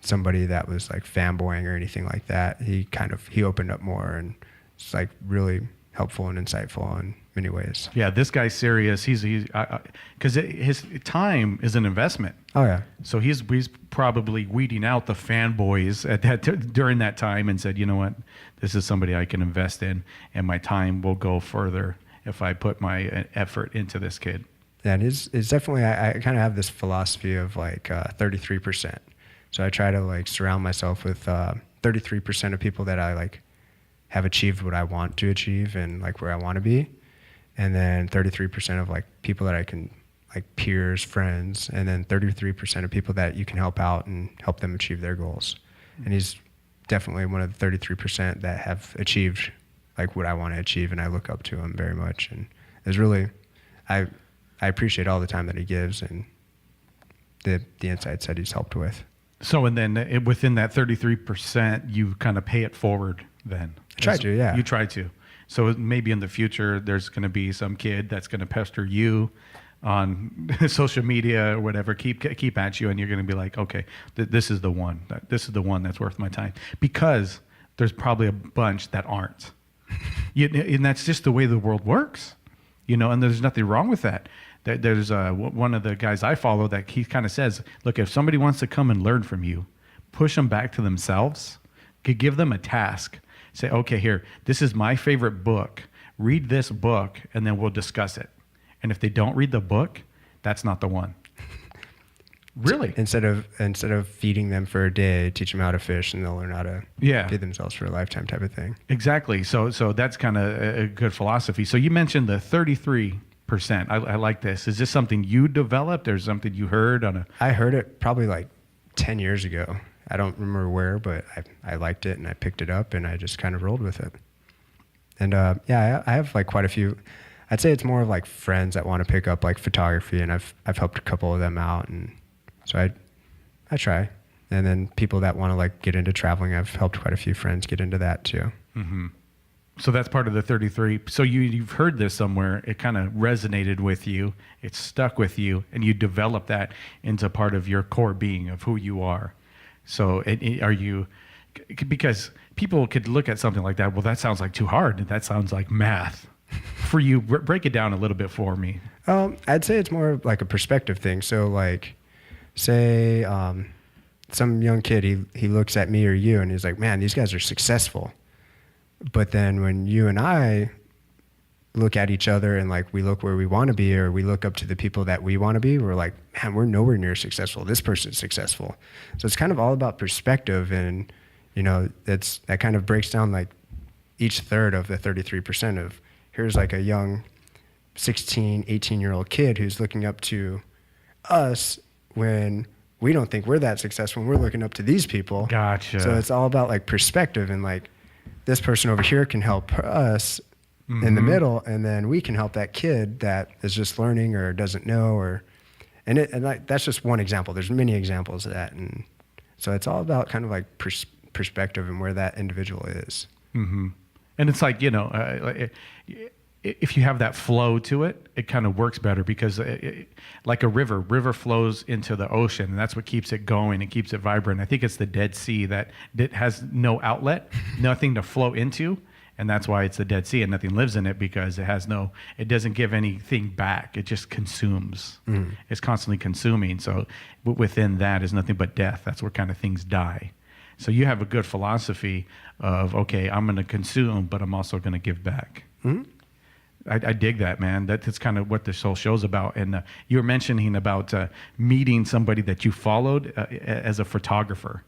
somebody that was like fanboying or anything like that, he opened up more and it's like really helpful and insightful in many ways. yeah, this guy's serious. He's because his time is an investment. Oh yeah. So he's probably weeding out the fanboys at that during that time and said, you know what, this is somebody I can invest in, and my time will go further if I put my effort into this kid. Yeah, and it's definitely, I kind of have this philosophy of like 33%. So I try to like surround myself with 33% of people that I like have achieved what I want to achieve and like where I want to be. And then 33% of like people that I can, like peers, friends, and then 33% of people that you can help out and help them achieve their goals. And he's definitely one of the 33% that have achieved like what I want to achieve, and I look up to him very much. And it's really, I appreciate all the time that he gives and the insights that he's helped with. So, and then within that 33%, you kind of pay it forward then. I try to, yeah. You try to. So maybe in the future, there's going to be some kid that's going to pester you on social media or whatever, keep at you, and you're going to be like, okay, this is the one. This is the one that's worth my time. Because there's probably a bunch that aren't. And that's just the way the world works. You know, and there's nothing wrong with that. There's one of the guys I follow that he kind of says, look, if somebody wants to come and learn from you, push them back to themselves, give them a task. Say, okay, here, this is my favorite book. Read this book, and then we'll discuss it. And if they don't read the book, that's not the one. Really? Instead of feeding them for a day, teach them how to fish, and they'll learn how to feed themselves for a lifetime type of thing. Exactly. So that's kind of a good philosophy. So you mentioned the 33%. I like this. Is this something you developed or something you heard on a... I heard it probably like 10 years ago. I don't remember where, but I liked it and I picked it up and I just kind of rolled with it. And yeah, I have like quite a few. I'd say it's more of like friends that want to pick up like photography, and I've helped a couple of them out, and so I try. And then people that want to like get into traveling, I've helped quite a few friends get into that too. Mm-hmm. So that's part of the 33. So you've heard this somewhere. It kind of resonated with you. It stuck with you, and you developed that into part of your core being of who you are. So are you, because people could look at something like that, well, that sounds like too hard. That sounds like math. For you, break it down a little bit for me. I'd say it's more like a perspective thing. So like, say some young kid, he looks at me or you and he's like, man, these guys are successful. But then when you and I look at each other and like we look where we want to be, or we look up to the people that we want to be, we're like, man, we're nowhere near successful. This person's successful. So it's kind of all about perspective. And, you know, that kind of breaks down like each third of the 33% of, here's like a young 16, 18-year-old kid who's looking up to us when we don't think we're that successful, and we're looking up to these people. Gotcha. So it's all about like perspective, and like this person over here can help us in the middle, and then we can help that kid that is just learning or doesn't know, and like that's just one example. There's many examples of that, and so it's all about kind of like perspective and where that individual is. Mm-hmm. And it's like, you know, if you have that flow to it, it kind of works better because like a river flows into the ocean, and that's what keeps it going and keeps it vibrant. I think it's the Dead Sea that has no outlet, nothing to flow into. And that's why it's the Dead Sea and nothing lives in it, because it doesn't give anything back. It just consumes. It's constantly consuming. So within that is nothing but death. That's where kind of things die. So you have a good philosophy of, okay, I'm going to consume, but I'm also going to give back. I dig that, man. That's kind of what this whole show's about. And you were mentioning about meeting somebody that you followed as a photographer.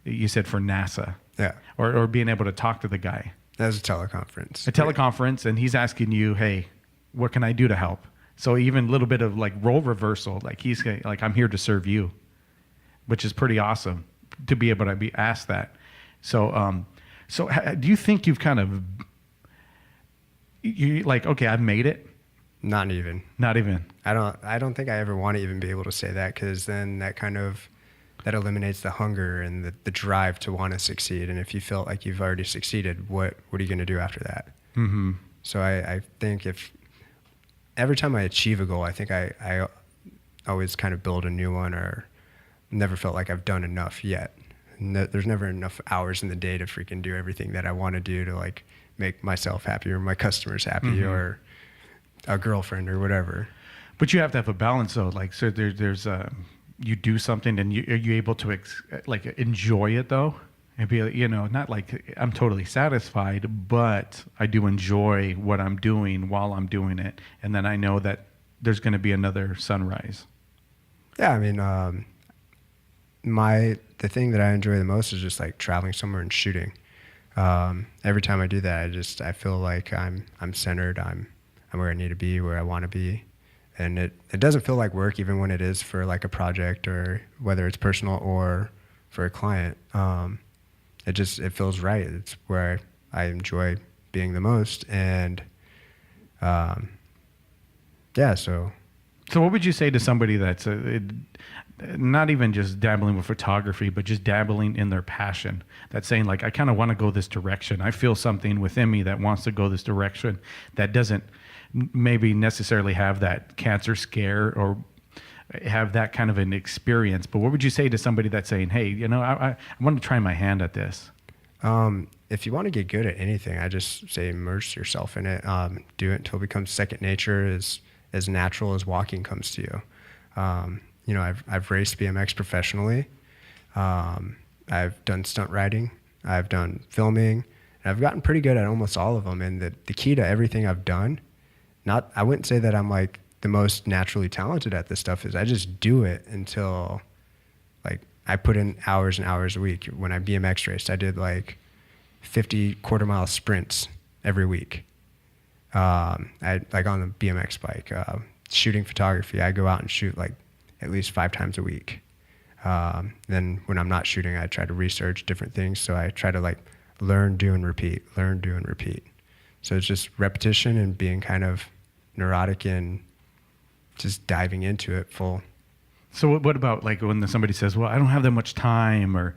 You said for NASA. Yeah. Or being able to talk to the guy. That was a teleconference. A teleconference, and he's asking you, hey, what can I do to help? So even a little bit of like role reversal, like he's like, I'm here to serve you, which is pretty awesome to be able to be asked that. So, do you think you've kind of, you like, okay, I've made it? Not even. Not even. I don't think I ever want to even be able to say that, because then that eliminates the hunger and the drive to want to succeed. And if you felt like you've already succeeded, what are you going to do after that? Mm-hmm. So I think if every time I achieve a goal, I think I always kind of build a new one, or never felt like I've done enough yet. There's never enough hours in the day to freaking do everything that I want to do to like make myself happy or my customers happy or a girlfriend or whatever. But you have to have a balance though. Like, so there's you do something and are you able to enjoy it though? And be, not like I'm totally satisfied, but I do enjoy what I'm doing while I'm doing it. And then I know that there's going to be another sunrise. Yeah. I mean, the thing that I enjoy the most is just like traveling somewhere and shooting. Every time I do that, I feel like I'm centered. I'm where I need to be, where I want to be. And it doesn't feel like work, even when it is for like a project, or whether it's personal or for a client. It feels right. It's where I enjoy being the most. And yeah, so what would you say to somebody that's not even just dabbling with photography, but just dabbling in their passion, that's saying like, I kind of want to go this direction. I feel something within me that wants to go this direction, that doesn't maybe necessarily have that cancer scare or have that kind of an experience. But what would you say to somebody that's saying, hey, I want to try my hand at this? If you want to get good at anything, I just say immerse yourself in it. Do it until it becomes second nature, as natural as walking comes to you. I've raced BMX professionally. I've done stunt riding. I've done filming. And I've gotten pretty good at almost all of them. And the key to everything I've done, I wouldn't say that I'm like the most naturally talented at this stuff, is I just do it until like I put in hours and hours a week. When I BMX raced, I did like 50 quarter-mile sprints every week. I like on the BMX bike. Shooting photography, I go out and shoot like at least 5 times a week. Then when I'm not shooting, I try to research different things. So I try to like learn, do, and repeat, learn, do, and repeat. So it's just repetition and being kind of neurotic and just diving into it full. So what about like when somebody says, well, I don't have that much time, or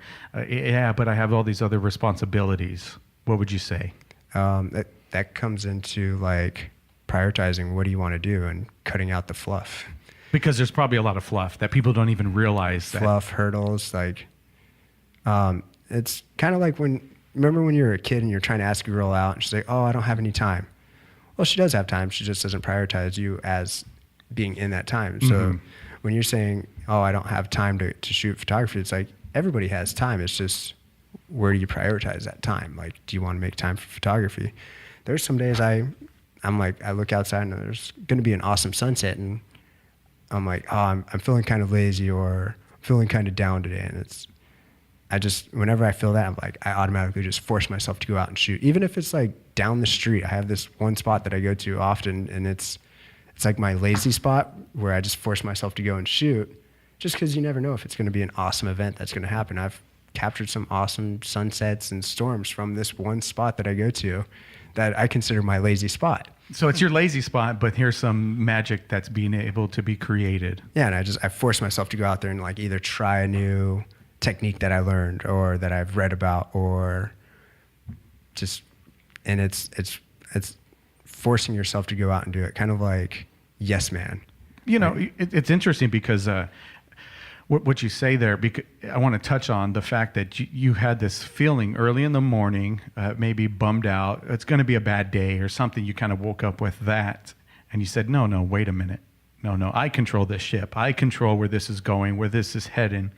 yeah, but I have all these other responsibilities? What would you say? That comes into like prioritizing what do you want to do and cutting out the fluff. Because there's probably a lot of fluff that people don't even realize. Fluff, hurdles, like it's kind of like remember when you were a kid and you're trying to ask a girl out and she's like, oh, I don't have any time. Well, she does have time. She just doesn't prioritize you as being in that time. So when you're saying, oh, I don't have time to shoot photography, it's like everybody has time. It's just, where do you prioritize that time? Like, do you want to make time for photography? There's some days I'm like, I look outside and there's going to be an awesome sunset, and I'm like, oh, I'm feeling kind of lazy or feeling kind of down today. And whenever I feel that, I'm like, I automatically just force myself to go out and shoot. Even if it's like down the street, I have this one spot that I go to often, and it's like my lazy spot where I just force myself to go and shoot, just because you never know if it's going to be an awesome event that's going to happen. I've captured some awesome sunsets and storms from this one spot that I go to that I consider my lazy spot. So it's your lazy spot, but here's some magic that's being able to be created. Yeah, and I force myself to go out there and like either try a new technique that I learned or that I've read about, or just, and it's forcing yourself to go out and do it, kind of like Yes Man. You know, it's interesting because what you say there, because I want to touch on the fact that you had this feeling early in the morning, maybe bummed out. It's going to be a bad day or something. You kind of woke up with that, and you said, no, wait a minute. No, I control this ship. I control where this is going, where this is heading.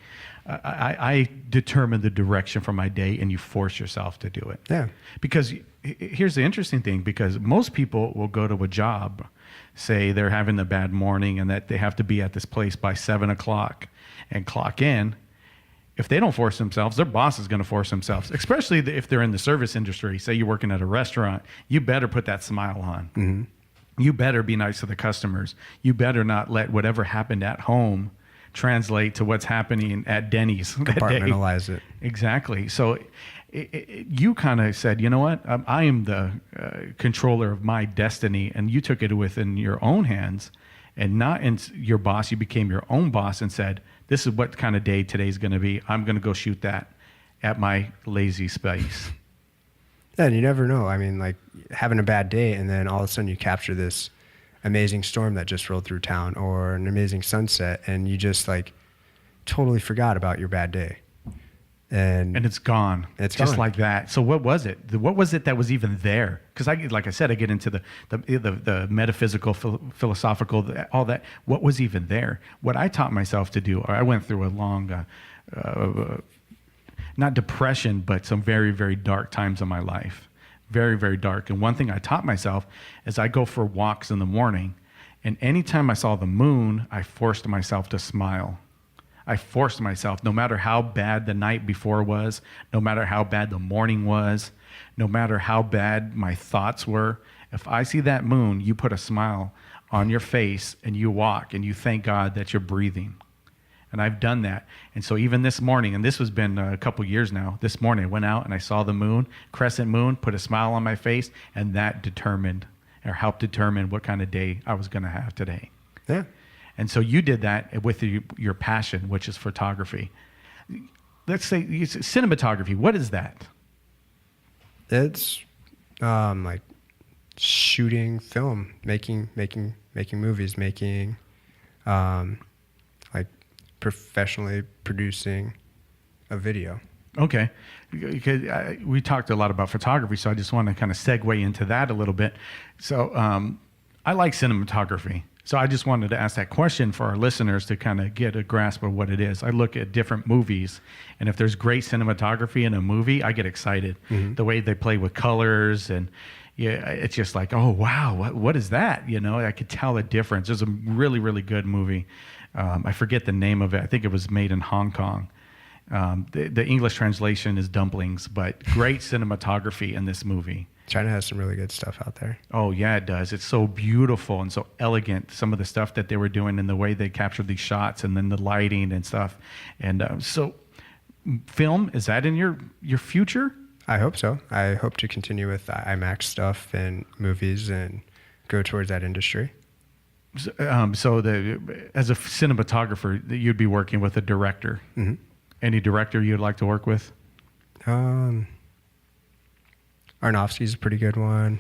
I determine the direction for my day, and you force yourself to do it. Yeah. Because here's the interesting thing, because most people will go to a job, say they're having a bad morning and that they have to be at this place by 7 o'clock and clock in. If they don't force themselves, their boss is going to force themselves, especially if they're in the service industry. Say you're working at a restaurant, you better put that smile on. Mm-hmm. You better be nice to the customers. You better not let whatever happened at home translate to what's happening at Denny's that day. Compartmentalize it. Exactly. So you kind of said, you know what? I am the controller of my destiny, and you took it within your own hands and not in your boss. You became your own boss and said, this is what kind of day today's going to be. I'm going to go shoot that at my lazy space. Yeah, and you never know. I mean, like having a bad day and then all of a sudden you capture this amazing storm that just rolled through town or an amazing sunset, and you just like totally forgot about your bad day. And it's gone. It's just gone. like that. So what was it? What was it that was even there? Because like I said, I get into the metaphysical, philosophical, all that. What was even there? What I taught myself to do, or I went through a long, not depression, but some very, very dark times in my life. Very, very dark. And one thing I taught myself is I go for walks in the morning, and anytime I saw the moon, I forced myself to smile. I forced myself, no matter how bad the night before was, no matter how bad the morning was, no matter how bad my thoughts were, if I see that moon, you put a smile on your face and you walk and you thank God that you're breathing. And I've done that. And so even this morning, and this has been a couple years now, this morning I went out and I saw the moon, crescent moon, put a smile on my face, and that determined or helped determine what kind of day I was going to have today. yeah. And so you did that with your passion, which is photography. Let's say cinematography. What is that? It's like shooting film, making movies, making like professionally producing a video. Okay. Because we talked a lot about photography, so I just want to kind of segue into that a little bit. So I like cinematography. So I just wanted to ask that question for our listeners to kind of get a grasp of what it is. I look at different movies, and if there's great cinematography in a movie, I get excited. Mm-hmm. The way they play with colors, and yeah, it's just like, oh, wow, what is that? You know, I could tell the difference. There's a really, really good movie. I forget the name of it. I think it was made in Hong Kong. The English translation is Dumplings, but great cinematography in this movie. China has some really good stuff out there. Oh, yeah, it does. It's so beautiful and so elegant, some of the stuff that they were doing and the way they captured these shots and then the lighting and stuff. And so film, is that in your future? I hope so. I hope to continue with IMAX stuff and movies and go towards that industry. So as a cinematographer, you'd be working with a director. Mm-hmm. Any director you'd like to work with? Aronofsky's a pretty good one.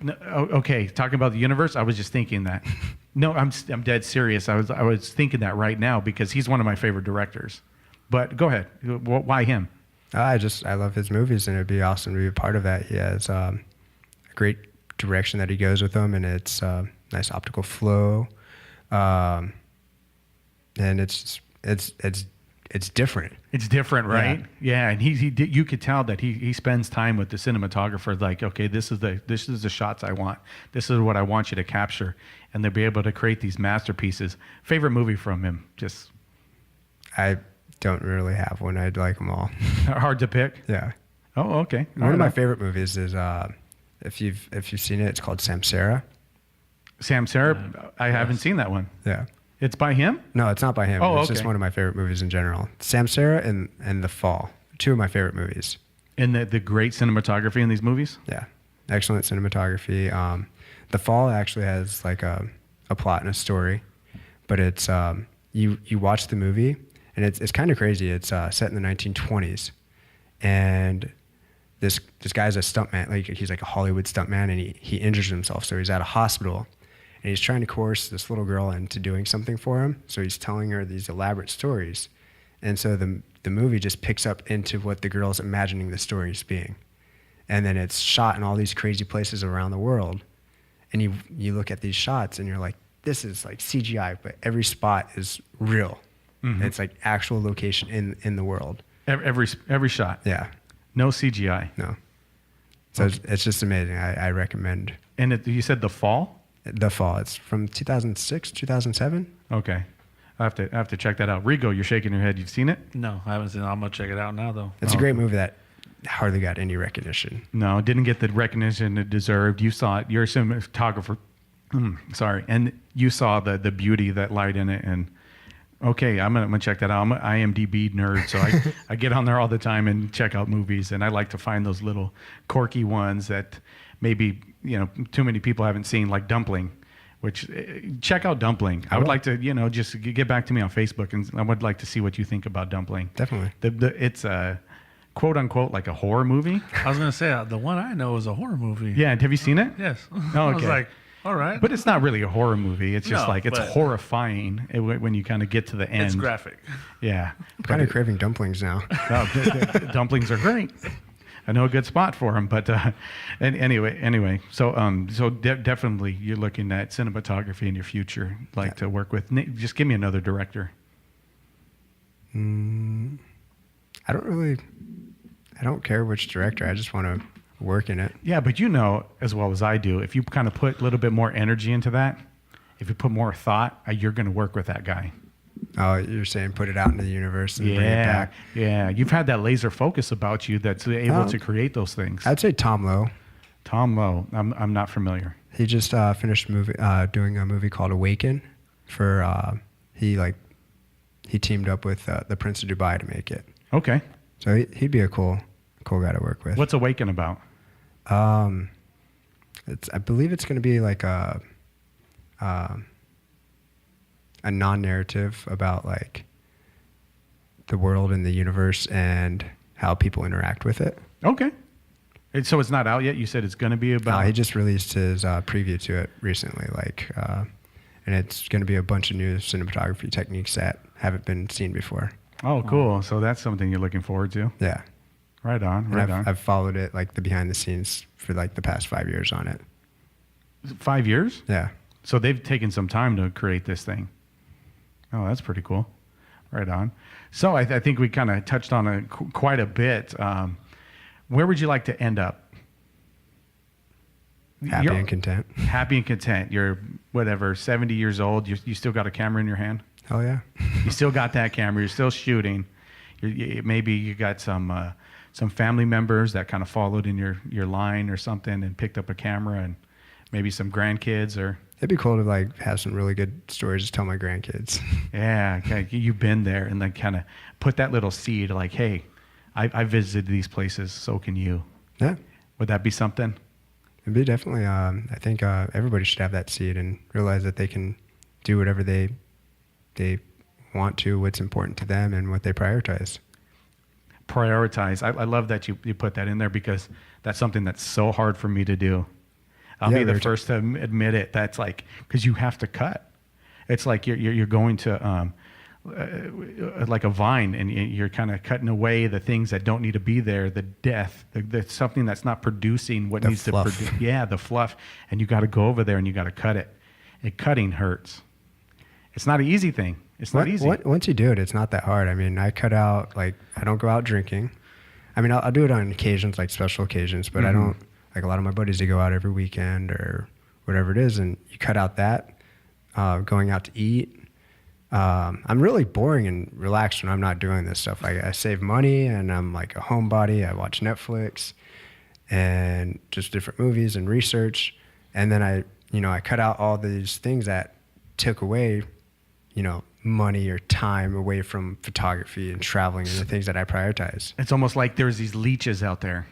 No, okay, talking about the universe, I was just thinking that. No, I'm dead serious. I was thinking that right now because he's one of my favorite directors. But go ahead. Why him? I love his movies, and it'd be awesome to be a part of that. He has a great direction that he goes with them, and it's nice optical flow, and it's different. It's different, right? Yeah, and you could tell that he spends time with the cinematographer. Like, okay, this is the shots I want. This is what I want you to capture, and they'll be able to create these masterpieces. Favorite movie from him? Just I don't really have one. I'd like them all. Hard to pick. Yeah. Oh, okay. One of my favorite movies is if you've seen it, it's called Samsara. Samsara. I haven't seen that one. Yeah. It's by him? No, it's not by him. Oh, it's just one of my favorite movies in general. Samsara and The Fall, two of my favorite movies. And the great cinematography in these movies? Yeah, excellent cinematography. The Fall actually has like a plot and a story, but it's you watch the movie and it's kind of crazy. It's set in the 1920s, and this guy's a stuntman, like he's like a Hollywood stuntman, and he injures himself, so he's at a hospital, and he's trying to coerce this little girl into doing something for him. So he's telling her these elaborate stories, and so the movie just picks up into what the girl's imagining the stories being, and then it's shot in all these crazy places around the world, and you look at these shots and you're like, this is like CGI, but every spot is real. Mm-hmm. It's like actual location in the world. Every shot. Yeah. No CGI. No. So it's just amazing. I recommend. And you said The Fall? The Fall. It's from 2006, 2007. Okay. I have to check that out. Rigo, you're shaking your head. You've seen it? No, I haven't seen it. I'm gonna check it out now though. It's a great movie that hardly got any recognition. No, it didn't get the recognition it deserved. You saw it. You're a cinematographer. Sorry. And you saw the beauty that lied in it. And okay, I'm gonna check that out. I'm an IMDb nerd, so I get on there all the time and check out movies, and I like to find those little quirky ones that maybe too many people haven't seen, like Dumpling. Which check out Dumpling. I would like to just get back to me on Facebook, and I would like to see what you think about Dumpling. Definitely. It's a quote unquote like a horror movie. I was gonna say the one I know is a horror movie. Yeah, have you seen it? Yes. Oh, I was okay. like, all right. But it's not really a horror movie. It's just No, it's but- horrifying when you kind of get to the end. It's graphic. Yeah. I'm kind of craving dumplings now. Dumplings are great. I know a good spot for them, but and anyway. So definitely you're looking at cinematography in your future, to work with. Just give me another director. I don't care which director. I just want to work in it. Yeah, but as well as I do, if you kind of put a little bit more energy into that, if you put more thought, you're going to work with that guy. Oh, you're saying put it out into the universe and bring it back. Yeah. You've had that laser focus about you that's able to create those things. I'd say Tom Lowe. Tom Lowe. I'm not familiar. He just finished doing a movie called Awaken. He teamed up with the Prince of Dubai to make it. Okay. So he'd be a cool guy to work with. What's Awaken about? I believe it's going to be like a non-narrative about like the world and the universe and how people interact with it. Okay. So it's not out yet? You said it's going to be about... He just released his preview to it recently, and it's going to be a bunch of new cinematography techniques that haven't been seen before. Oh, cool. So that's something you're looking forward to. Yeah. Right on. And I've followed it, like the behind the scenes for like the past 5 years on it. 5 years? Yeah. So they've taken some time to create this thing. Oh, that's pretty cool. Right on. So I think we kind of touched on it quite a bit. Where would you like to end up? Happy and content. Happy and content. You're 70 years old. You still got a camera in your hand? Hell yeah. You still got that camera. You're still shooting. Maybe you got some family members that kind of followed in your line or something and picked up a camera, and maybe some grandkids or... It'd be cool to have some really good stories to tell my grandkids. Yeah, okay. You've been there, and then kind of put that little seed hey, I visited these places, so can you. Yeah. Would that be something? It'd be definitely, I think everybody should have that seed and realize that they can do whatever they want to, what's important to them, and what they prioritize. Prioritize. I love that you put that in there, because that's something that's so hard for me to do. I'll be the first to admit it. That's because you have to cut. It's like you're going to like a vine, and you're kind of cutting away the things that don't need to be there, the death, the something that's not producing what needs to produce. Yeah, the fluff. And you got to go over there and you got to cut it. And cutting hurts. It's not an easy thing. It's not easy. Once you do it, it's not that hard. I mean, I cut out, I don't go out drinking. I mean, I'll do it on occasions, like special occasions, but I don't, a lot of my buddies, they go out every weekend or whatever it is, and you cut out that, going out to eat. I'm really boring and relaxed when I'm not doing this stuff. I save money, and I'm like a homebody. I watch Netflix and just different movies and research. And then I cut out all these things that took away, money or time away from photography and traveling and the things that I prioritize. It's almost like there's these leeches out there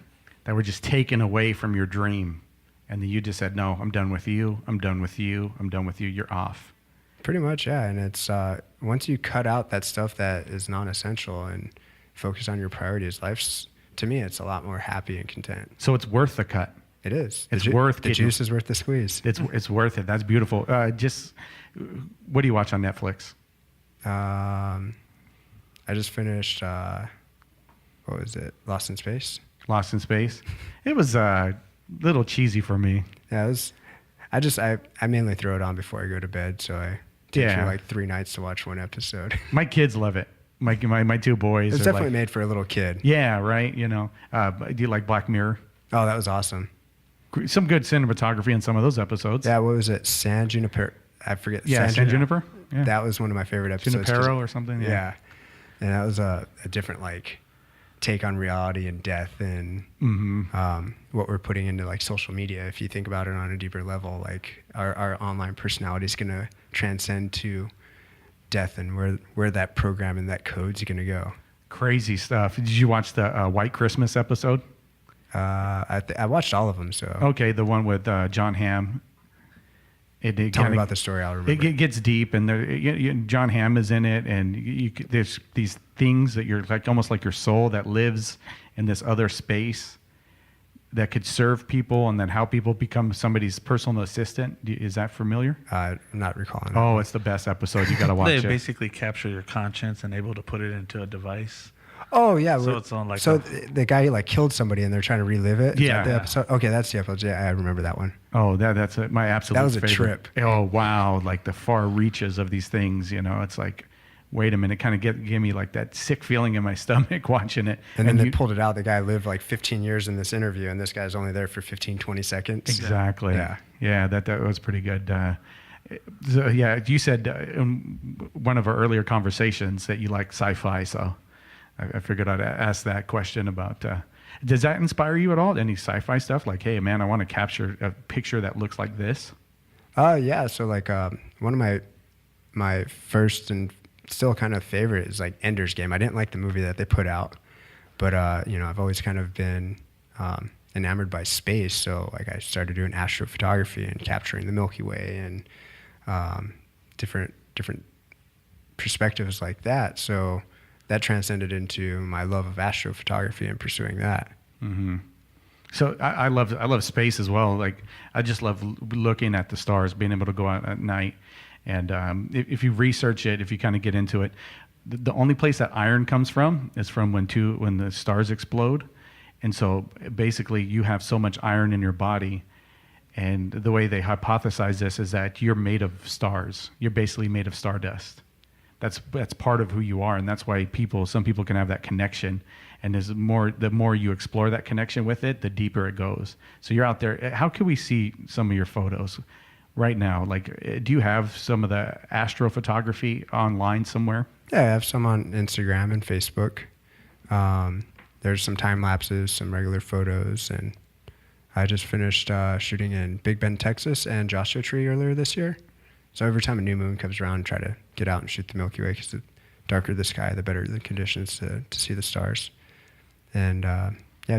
that were just taken away from your dream. And then you just said, no, I'm done with you. I'm done with you. I'm done with you. You're off. Pretty much, yeah. And it's once you cut out that stuff that is non-essential and focus on your priorities, life's to me, it's a lot more happy and content. So it's worth the cut. It is. It's worth the getting- juice is worth the squeeze. It's worth it. That's beautiful. Just what do you watch on Netflix? I just finished. What was it? Lost in Space. Lost in Space. It was a little cheesy for me. Yeah, it was. I mainly throw it on before I go to bed, so I take Yeah. you like 3 nights to watch one episode. My kids love it. My 2 boys. It's are definitely like, made for a little kid. yeah, right. You know, do you like Black Mirror? Oh, that was awesome. Some good cinematography in some of those episodes. Yeah, what was it? San Juniper. I forget. Yeah, San Juniper. Yeah. That was one of my favorite episodes. 'cause- Junipero or something. Yeah. And that was a different like take on reality and death and what we're putting into like social media. If you think about it on a deeper level, like our online personality is going to transcend to death and where that program and that code's going to go. Crazy stuff. Did you watch the White Christmas episode? I watched all of them. So Okay, the one with John Hamm. It tell me kinda- about the story. I'll remember. It gets deep, and John Hamm is in it, and there's these things that you're like almost like your soul that lives in this other space that could serve people, and then how people become somebody's personal assistant. Is that familiar? I'm not recalling. Oh, it's the best episode. You got to watch They it. basically capture your conscience and able to put it into a device. Oh yeah, So it's on like so a- the guy like killed somebody and they're trying to relive it. Is that the Yeah. episode? Okay, that's the episode. Yeah, I remember that one. Oh, that's my absolute. That was a favorite. trip. Oh wow, like the far reaches of these things. You know, it's like, wait a minute, kind of gave me like that sick feeling in my stomach watching it. And then they you- pulled it out. The guy lived like 15 years in this interview, and this guy's only there for 15, 20 seconds. Exactly. Yeah. That was pretty good. So, yeah, you said in one of our earlier conversations that you like sci-fi, so I figured I'd ask that question about. Does that inspire you at all? Any sci-fi stuff? Like, hey, man, I want to capture a picture that looks like this. Yeah. So like one of my first and still kind of favorite is like Ender's Game. I didn't like the movie that they put out, but I've always kind of been enamored by space. So like I started doing astrophotography and capturing the Milky Way and different perspectives like that. So that transcended into my love of astrophotography and pursuing that. So I love space as well. Like I just love looking at the stars, being able to go out at night. And if you research it, if you kind of get into it, the only place that iron comes from is from when the stars explode. And so basically you have so much iron in your body. And the way they hypothesize this is that you're made of stars. You're basically made of stardust. That's part of who you are, and that's why some people can have that connection. And the more you explore that connection with it, the deeper it goes. So you're out there. How can we see some of your photos right now? Like, do you have some of the astrophotography online somewhere? Yeah, I have some on Instagram and Facebook. There's some time lapses, some regular photos, and I just finished shooting in Big Bend, Texas, and Joshua Tree earlier this year. So every time a new moon comes around, try to get out and shoot the Milky Way because the darker the sky, the better the conditions to see the stars. And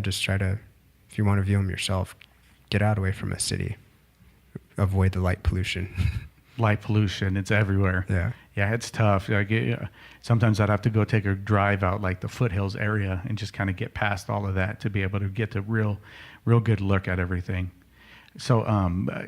just try to, if you want to view them yourself, get out away from a city. Avoid the light pollution. Light pollution, it's everywhere. Yeah, it's tough. Like sometimes I'd have to go take a drive out like the foothills area and just kind of get past all of that to be able to get the real good look at everything. So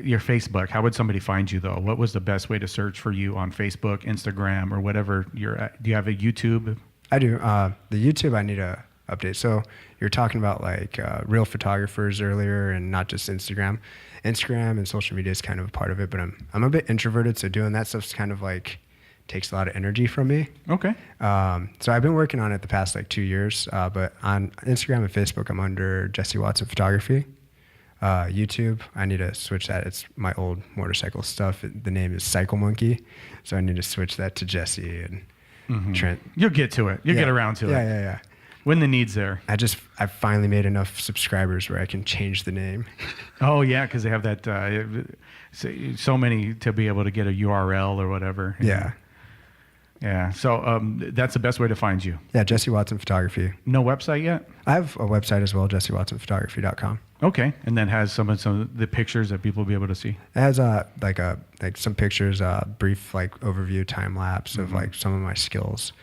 your Facebook, how would somebody find you though? What was the best way to search for you on Facebook, Instagram, or whatever you're at? Do you have a YouTube? I do. The YouTube I need to update. So you're talking about like real photographers earlier and not just Instagram. Instagram and social media is kind of a part of it, but I'm a bit introverted, so doing that stuff's kind of like takes a lot of energy from me. Okay. So I've been working on it the past like 2 years, but on Instagram and Facebook, I'm under Jesse Watson Photography. YouTube, I need to switch that. It's my old motorcycle stuff. The name is Cycle Monkey, so I need to switch that to Jesse and Trent. You'll get to it. You'll get around to it. Yeah. When the need's there. I finally made enough subscribers where I can change the name. Oh yeah, because they have that so many to be able to get a URL or whatever. Yeah. Yeah. So that's the best way to find you. Yeah, Jesse Watson Photography. No website yet? I have a website as well, jessewatsonphotography.com. Okay, and then has some of the pictures that people will be able to see. It has like some pictures, brief like overview time lapse of like some of my skills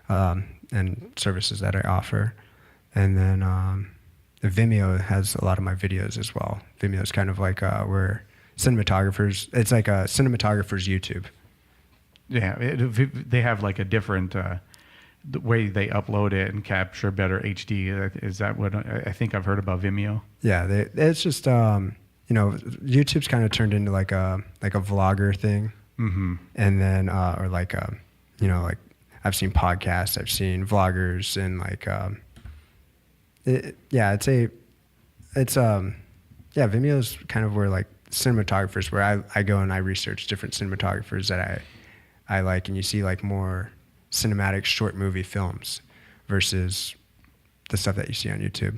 and services that I offer. And then Vimeo has a lot of my videos as well. Vimeo is kind of like where cinematographers, it's like a cinematographer's YouTube. Yeah, they have like a different the way they upload it and capture better HD. Is that what I think I've heard about Vimeo? Yeah, it's just YouTube's kind of turned into like a vlogger thing, and then or like like I've seen podcasts, I've seen vloggers, and like Vimeo's kind of where like cinematographers, where I go and I research different cinematographers that I like, and you see like more cinematic short movie films versus the stuff that you see on YouTube.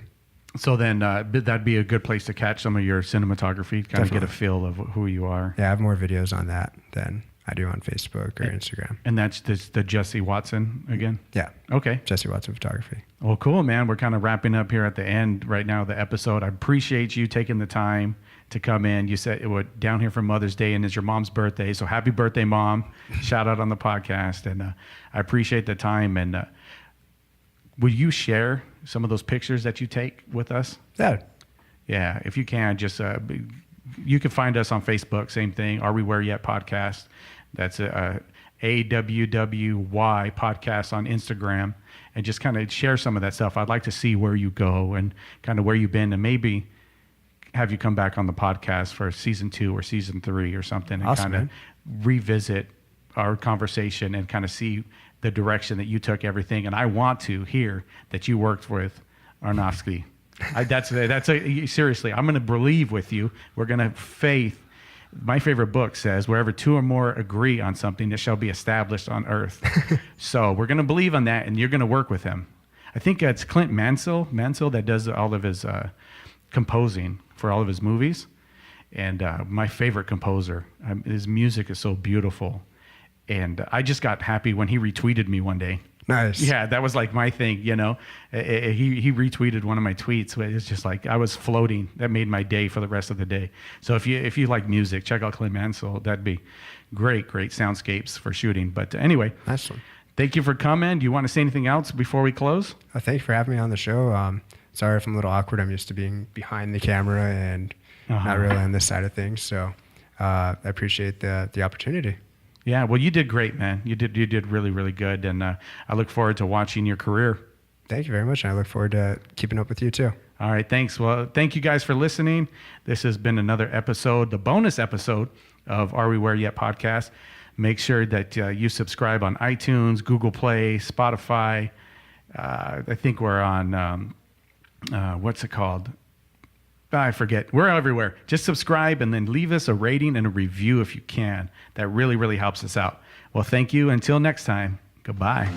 So then that'd be a good place to catch some of your cinematography, kind of get a Definitely. feel of who you are. Yeah, I have more videos on that than I do on Facebook or Instagram. And that's the Jesse Watson again? Yeah, Okay. Jesse Watson Photography. Well, cool, man. We're kind of wrapping up here at the end right now of the episode. I appreciate you taking the time to come in. You said it was down here for Mother's Day, and it's your mom's birthday. So happy birthday, Mom. Shout out on the podcast. And I appreciate the time. And will you share some of those pictures that you take with us? Yeah, Yeah, if you can, just you can find us on Facebook. Same thing. Are We Where Yet podcast? That's AWWY podcast on Instagram, and just kind of share some of that stuff. I'd like to see where you go and kind of where you've been, and maybe have you come back on the podcast for season 2 or season 3 or something, and Awesome, kind of man. revisit our conversation and kind of see the direction that you took everything. And I want to hear that you worked with Aronofsky. Seriously, I'm going to believe with you. We're going to faith. My favorite book says, wherever 2 or more agree on something, it shall be established on earth. So we're going to believe on that, and you're going to work with him. I think it's Clint Mansell that does all of his composing for all of his movies. And my favorite composer. His music is so beautiful. And I just got happy when he retweeted me one day. nice. Yeah, that was like my thing, He retweeted one of my tweets. It's just like I was floating. That made my day for the rest of the day. So if you like music, check out Clint Mansell. That'd be great soundscapes for shooting. But anyway, Nice one. thank you for coming. Do you want to say anything else before we close? Thank you for having me on the show. Sorry if I'm a little awkward. I'm used to being behind the camera and not really on this side of things. So I appreciate the opportunity. Yeah, well, you did great, man. You did really, really good. And I look forward to watching your career. Thank you very much. And I look forward to keeping up with you too. All right, thanks. Well, thank you guys for listening. This has been another episode, the bonus episode of Are We Where Yet podcast. Make sure that you subscribe on iTunes, Google Play, Spotify. I think we're on, what's it called? I forget. We're everywhere. Just subscribe and then leave us a rating and a review if you can. That really, really helps us out. Well, thank you. Until next time, goodbye.